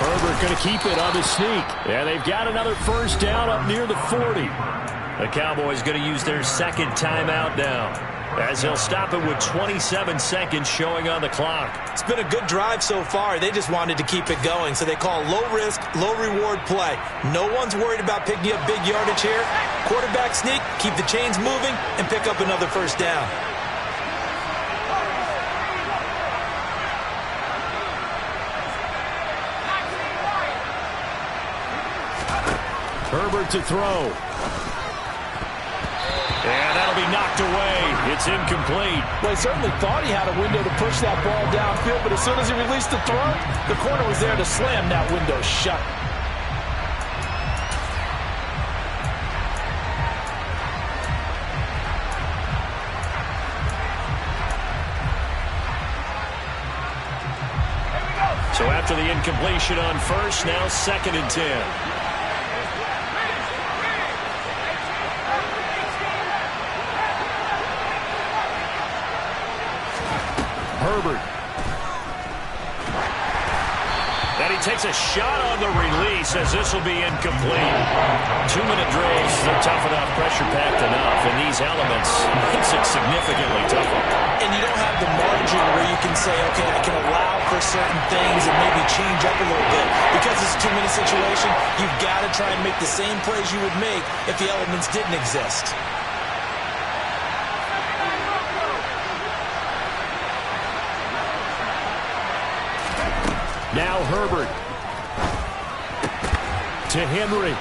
Herbert going to keep it on the sneak. And they've got another first down up near the 40. The Cowboys going to use their 2nd timeout now, as they'll stop it with 27 seconds showing on the clock. It's been a good drive so far. They just wanted to keep it going, so they call low-risk, low-reward play. No one's worried about picking up big yardage here. Quarterback sneak, keep the chains moving, and pick up another first down. Herbert to throw. And that'll be knocked away. It's incomplete. Well, he certainly thought he had a window to push that ball downfield, but as soon as he released the throw, the corner was there to slam that window shut. So after the incompletion on first, now 2nd and 10. Herbert. And he takes a shot on the release as this will be incomplete. 2-minute drills, they're tough enough, pressure-packed enough, and these elements makes it significantly tougher. And you don't have the margin where you can say, okay, I can allow for certain things and maybe change up a little bit. Because it's a 2-minute situation, you've got to try and make the same plays you would make if the elements didn't exist. Now Herbert to Henry.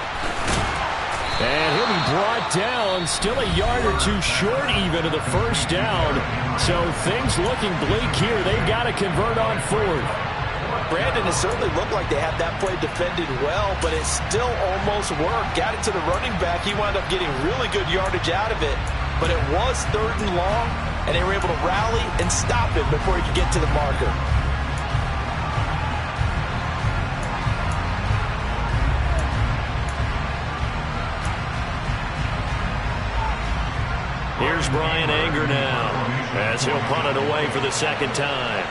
And he'll be brought down, still a yard or two short even of the first down. So things looking bleak here. They've got to convert on 4th. Brandon, it certainly looked like they had that play defended well, but it still almost worked. Got it to the running back. He wound up getting really good yardage out of it. But it was 3rd and long, and they were able to rally and stop it before he could get to the marker. Here's Brian Anger now as he'll punt it away for the 2nd time.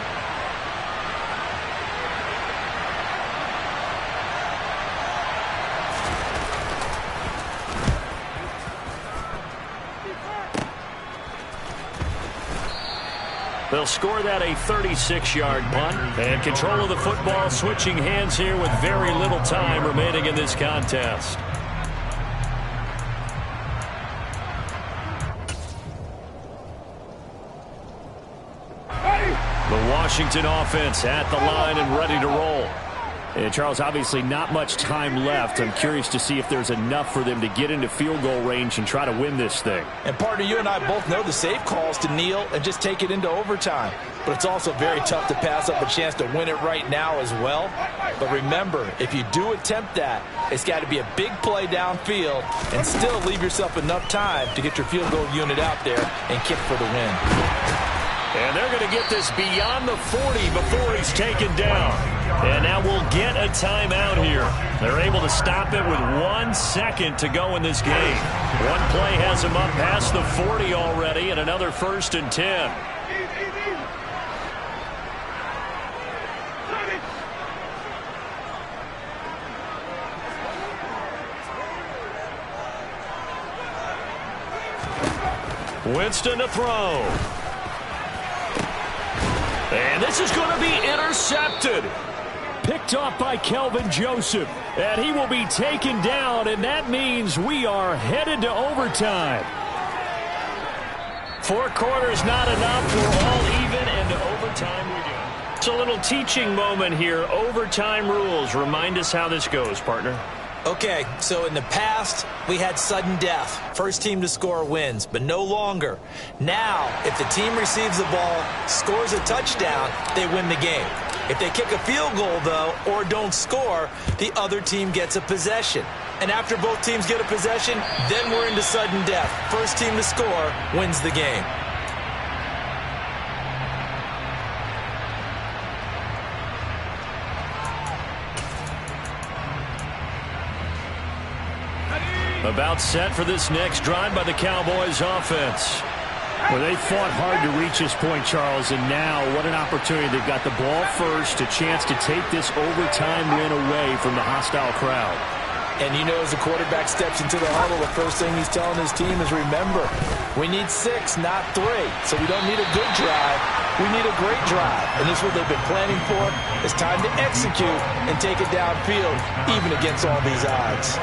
They'll score that a 36-yard punt. And control of the football switching hands here with very little time remaining in this contest. The Washington offense at the line and ready to roll. And Charles, obviously not much time left. I'm curious to see if there's enough for them to get into field goal range and try to win this thing. And partner, you and I both know the safe calls to kneel and just take it into overtime. But it's also very tough to pass up a chance to win it right now as well. But remember, if you do attempt that, it's got to be a big play downfield and still leave yourself enough time to get your field goal unit out there and kick for the win. And they're going to get this beyond the 40 before he's taken down. And now we'll get a timeout here. They're able to stop it with 1 second to go in this game. One play has him up past the 40 already, and another 1st and 10. Winston to throw. And this is going to be intercepted. Picked off by Kelvin Joseph. And he will be taken down, and that means we are headed to overtime. 4 quarters not enough. We're all even, and to overtime we go. It's a little teaching moment here. Overtime rules. Remind us how this goes, partner. Okay, so in the past, we had sudden death. First team to score wins, but no longer. Now, if the team receives the ball, scores a touchdown, they win the game. If they kick a field goal, though, or don't score, the other team gets a possession. And after both teams get a possession, then we're into sudden death. First team to score wins the game. About set for this next drive by the Cowboys offense. Well, they fought hard to reach this point, Charles, and now what an opportunity. They've got the ball first, a chance to take this overtime win away from the hostile crowd. And you know, as the quarterback steps into the huddle, the first thing he's telling his team is, remember, we need 6, not 3. So we don't need a good drive. We need a great drive. And this is what they've been planning for. It's time to execute and take it downfield, even against all these odds.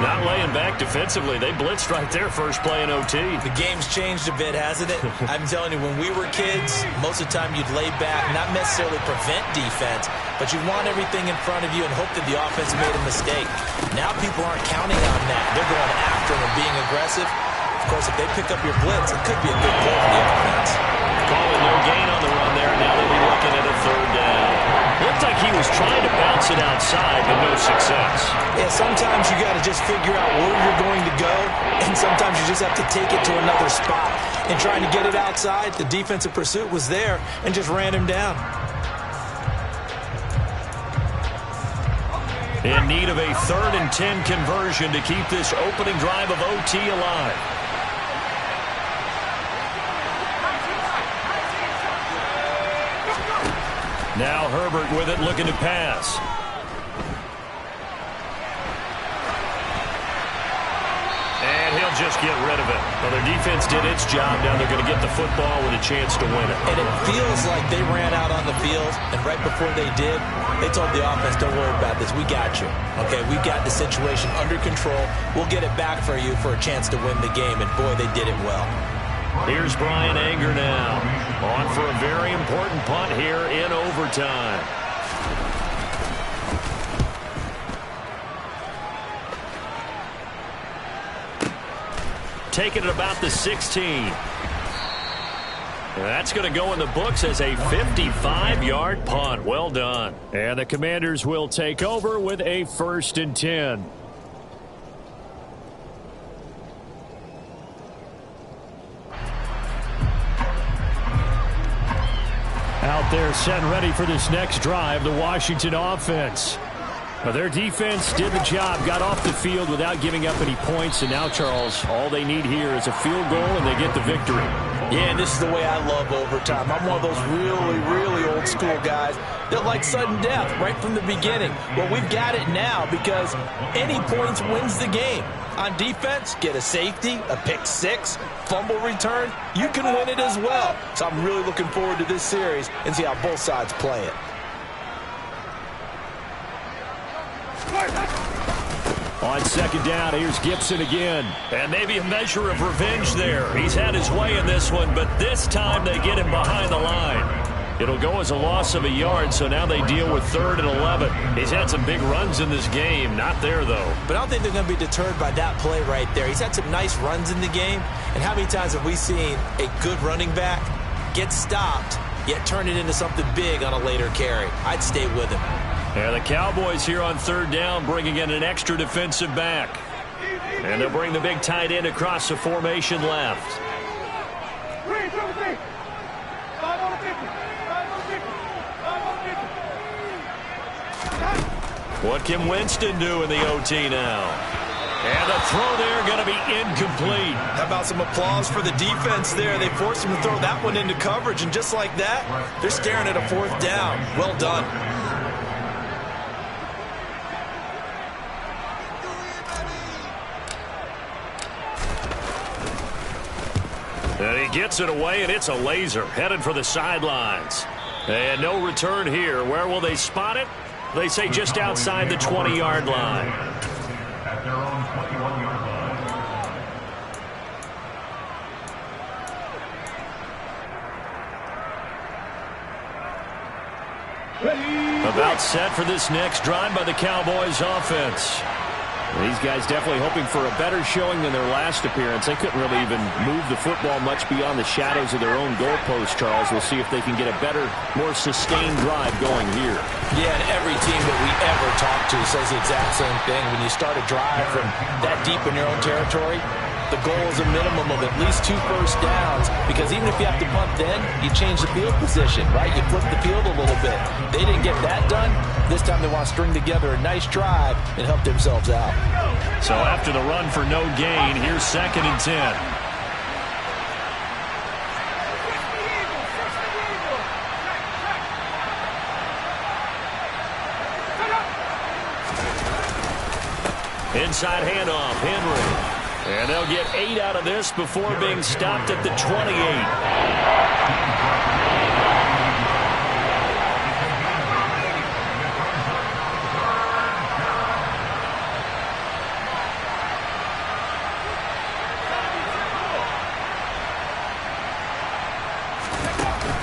Not laying back defensively. They blitzed right there first play in OT. The game's changed a bit, hasn't it? I'm telling you, when we were kids, most of the time you'd lay back, not necessarily prevent defense, but you want everything in front of you and hope that the offense made a mistake. Now people aren't counting on that. They're going after them and being aggressive. Of course, if they pick up your blitz, it could be a good play for the offense. Calling no gain on the run there. Now they'll be looking at a 3rd down. Looked like he was trying to bounce it outside, but no success. Yeah, sometimes you got to just figure out where you're going to go, and sometimes you just have to take it to another spot. And trying to get it outside, the defensive pursuit was there and just ran him down. In need of a 3rd and 10 conversion to keep this opening drive of OT alive. Now Herbert with it, looking to pass. And he'll just get rid of it. Well, their defense did its job. Now they're going to get the football with a chance to win it. And it feels like they ran out on the field, and right before they did, they told the offense, don't worry about this. We got you. Okay, we've got the situation under control. We'll get it back for you for a chance to win the game. And, boy, they did it well. Here's Brian Anger now. On for a very important punt here in overtime. Taking it about the 16. That's going to go in the books as a 55-yard punt. Well done. And the Commanders will take over with a 1st and 10. Out there set and ready for this next drive, the Washington offense. Well, their defense did the job, got off the field without giving up any points, and now, Charles, all they need here is a field goal, and they get the victory. Yeah, and this is the way I love overtime. I'm one of those really, really old school guys that like sudden death right from the beginning. Well, we've got it now because any points wins the game. On defense, get a safety, a pick 6, fumble return, you can win it as well. So I'm really looking forward to this series and see how both sides play it. On 2nd down, here's Gibson again. And maybe a measure of revenge there. He's had his way in this one, but this time they get him behind the line. It'll go as a loss of a yard, so now they deal with 3rd and 11. He's had some big runs in this game. Not there, though. But I don't think they're going to be deterred by that play right there. He's had some nice runs in the game. And how many times have we seen a good running back get stopped, yet turn it into something big on a later carry? I'd stay with him. And the Cowboys here on 3rd down, bringing in an extra defensive back. And they'll bring the big tight end across the formation left. What can Winston do in the OT now? And the throw there going to be incomplete. How about some applause for the defense there? They forced him to throw that one into coverage, and just like that, they're staring at a 4th down. Well done. And he gets it away, and it's a laser headed for the sidelines. And no return here. Where will they spot it? They say just outside the 20-yard line. At their own 21-yard line. About set for this next drive by the Cowboys offense. These guys definitely hoping for a better showing than their last appearance. They couldn't really even move the football much beyond the shadows of their own goalpost, Charles. We'll see if they can get a better, more sustained drive going here. Yeah, and every team that we ever talk to says the exact same thing. When you start a drive from that deep in your own territory, the goal is a minimum of at least 2 first downs, because even if you have to punt then, you change the field position, right? You flip the field a little bit. They didn't get that done. This time they want to string together a nice drive and help themselves out. So after the run for no gain, here's 2nd and 10. Inside handoff, Henry. And they'll get 8 out of this before being stopped at the 28.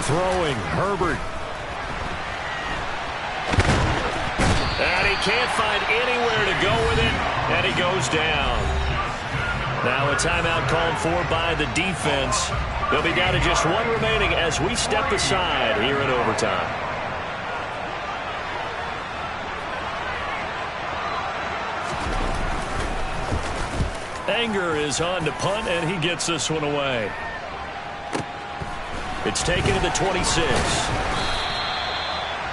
Throwing, Herbert. And he can't find anywhere to go with it, and he goes down. Now a timeout called for by the defense. They'll be down to just 1 remaining as we step aside here in overtime. Anger is on to punt, and he gets this one away. It's taken to the 26.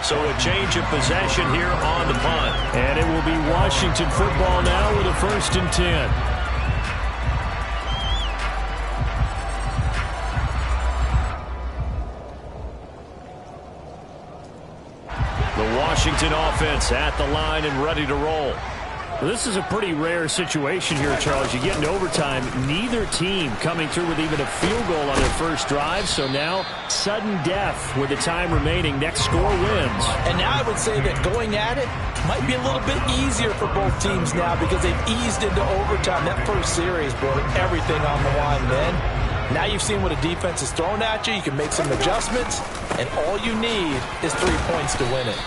So a change of possession here on the punt. And it will be Washington football now with a 1st and 10. The Washington offense at the line and ready to roll. Well, this is a pretty rare situation here, Charles. You get in overtime, neither team coming through with even a field goal on their first drive. So now, sudden death with the time remaining. Next score wins. And now I would say that going at it might be a little bit easier for both teams now because they've eased into overtime. That first series brought everything on the line then. Now you've seen what a defense is throwing at you. You can make some adjustments, and all you need is 3 points to win it.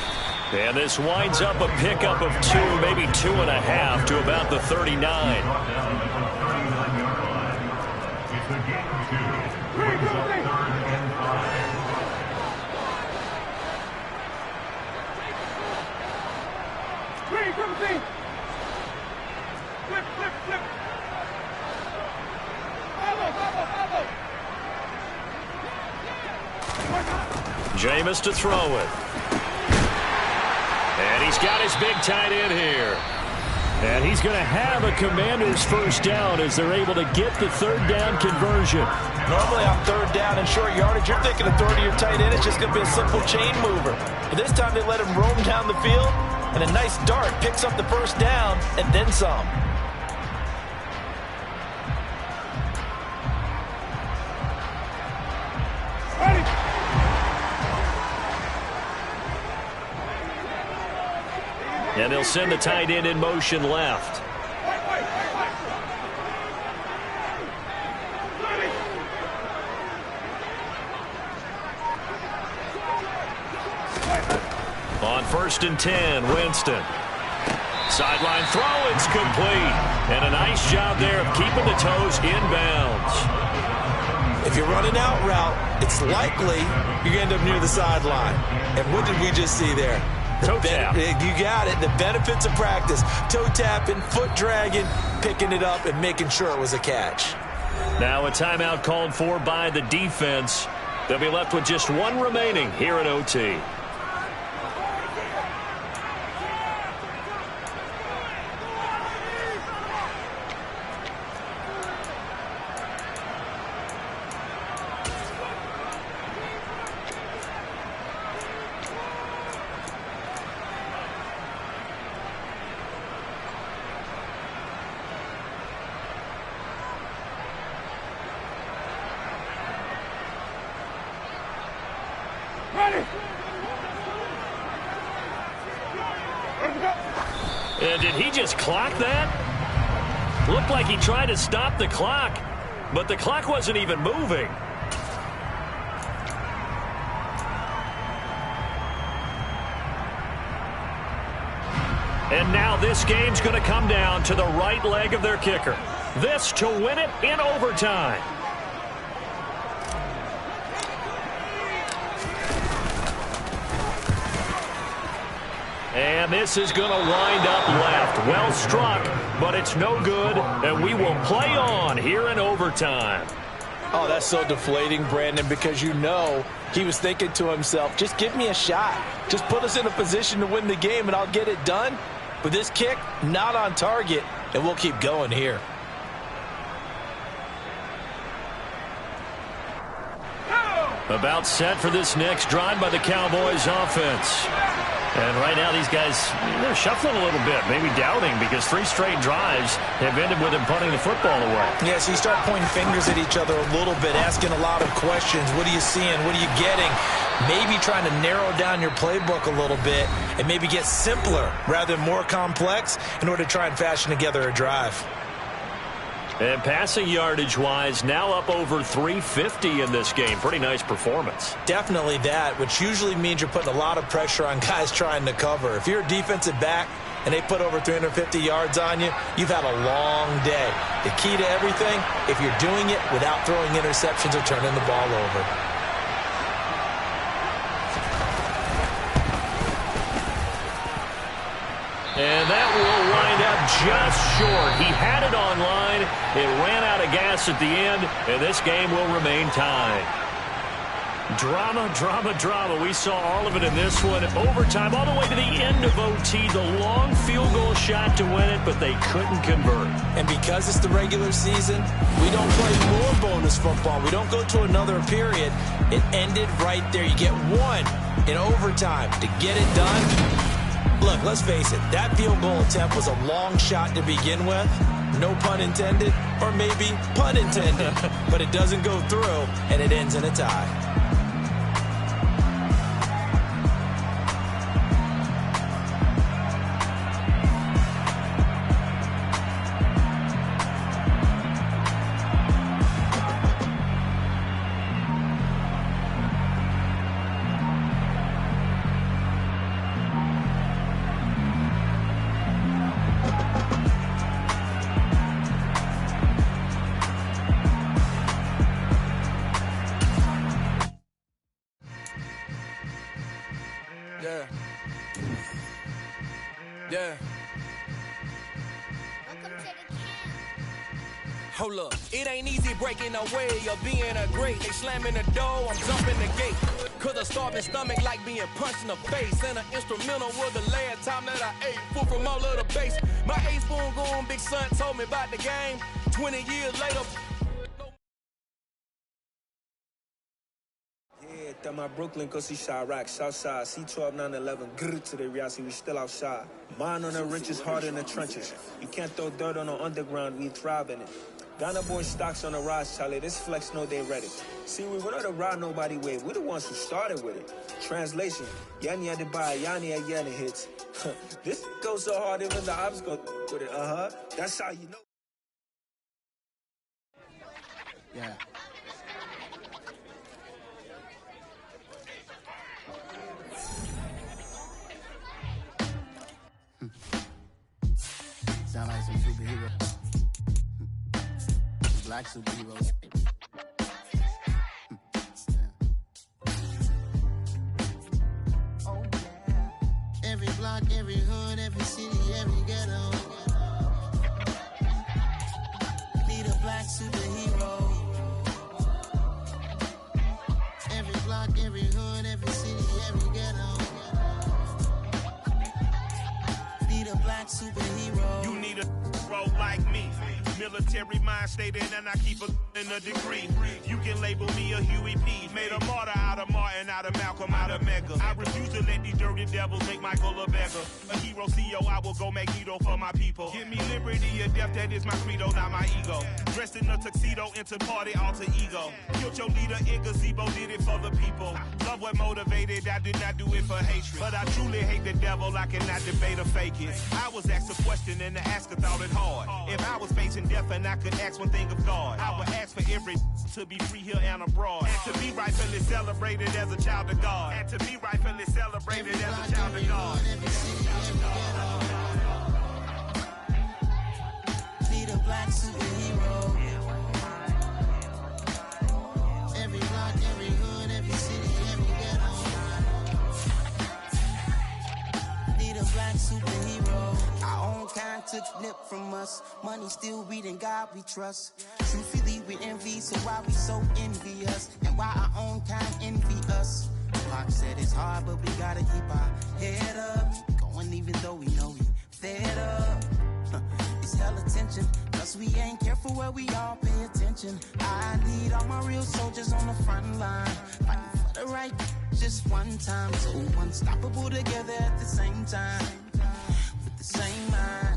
And this winds up a pickup of 2, maybe 2.5 to about the 39. It's a gain of 2. Brings up 3rd and 5. Three from three. Flip, flip, flip. Jameis to throw it. And he's got his big tight end here. And he's going to have a Commanders first down as they're able to get the 3rd down conversion. Normally on 3rd down and short yardage, you're thinking of throwing to your tight end. It's just going to be a simple chain mover. But this time they let him roam down the field, and a nice dart picks up the first down and then some. And they'll send the tight end in motion left. On 1st and 10, Winston. Sideline throw, it's complete. And a nice job there of keeping the toes inbounds. If you're running out route, it's likely you're going to end up near the sideline. And what did we just see there? Toe tap. You got it. The benefits of practice. Toe tapping, foot dragging, picking it up, and making sure it was a catch. Now a timeout called for by the defense. They'll be left with just 1 remaining here at OT. And did he just clock that? Looked like he tried to stop the clock, but the clock wasn't even moving. And now this game's going to come down to the right leg of their kicker. This to win it in overtime. And this is going to wind up left. Well struck, but it's no good, and we will play on here in overtime. Oh, that's so deflating, Brandon, because you know he was thinking to himself, just give me a shot. Just put us in a position to win the game, and I'll get it done. But this kick, not on target, and we'll keep going here. About set for this next drive by the Cowboys offense. And right now these guys, they're shuffling a little bit, maybe doubting, because 3 straight drives have ended with them punting the football away. Yeah, so you start pointing fingers at each other a little bit, asking a lot of questions. What are you seeing? What are you getting? Maybe trying to narrow down your playbook a little bit and maybe get simpler rather than more complex in order to try and fashion together a drive. And passing yardage-wise, now up over 350 in this game. Pretty nice performance. Definitely that, which usually means you're putting a lot of pressure on guys trying to cover. If you're a defensive back and they put over 350 yards on you, you've had a long day. The key to everything, if you're doing it without throwing interceptions or turning the ball over. And that will wind up just short. He had it on line. It ran out of gas at the end, and this game will remain tied. Drama, drama, drama. We saw all of it in this one. Overtime, all the way to the end of OT. The long field goal shot to win it, but they couldn't convert. And because it's the regular season, we don't play more bonus football. We don't go to another period. It ended right there. You get one in overtime to get it done. Look, let's face it. That field goal attempt was a long shot to begin with. No pun intended, or maybe pun intended. But it doesn't go through, and it ends in a tie. Yeah. Hold up, it ain't easy breaking away or being a great. They slamming the door, I'm jumping the gate. Cause a starving stomach like being punched in the face. And an instrumental was the last time that I ate. Food from all of the base. My ace spoon going, big son told me about the game. 20 years later. Yeah, that my Brooklyn, cause he shot rock, Southside, C12, 911, grrr to the reality, we still outside. Mine on the richest, heart in the trenches. You can't throw dirt on the underground, we thrive in it. Ghana boy stocks on the rise, Charlie, this flex know they ready. See, we went on the ride nobody wave, we the ones who started with it. Translation, Yanni had to buy, Yanni at Yanni hits. This goes so hard, even the ops go with it, that's how you know. Yeah. Sound like some superhero. Black superheroes. Oh yeah. Every block, every hood, every city, every ghetto. Need a black superhero. Every block, every hood, every city, every ghetto. Need a black superhero. You need a bro like me. Military mind stated, and I keep in a degree. You can label me a Huey P. Made a martyr out of Martin, out of Malcolm, out of Mega. I refuse to let these dirty devils make Michael a beggar. A hero CEO, I will go Magneto for my people. Give me liberty or death, that is my credo, not my ego. Dressed in a tuxedo, into party, alter ego. Killed your leader in gazebo, did it for the people. Love what motivated, I did not do it for hatred. But I truly hate the devil, I cannot debate or fake it. I was asked a question and the asker thought it hard. If I was facing death and I could ask one thing of God, I would ask for every to be free here and abroad. And to be rightfully celebrated as a child of God. And to be rightfully celebrated as a child of God. Need a black superhero. Every block, every hood, every city, every ghetto. Need a black superhero. Our own kind took nip from us. Money still reading God we trust. Truthfully we envy, so why we so envious? And why our own kind envy us? Pac said it's hard, but we gotta keep our head up. Going even though we know we fed up. It's hell attention, cause we ain't careful where we all pay attention. I need all my real soldiers on the front line, fighting for the right just one time. So unstoppable together at the same time, with the same mind.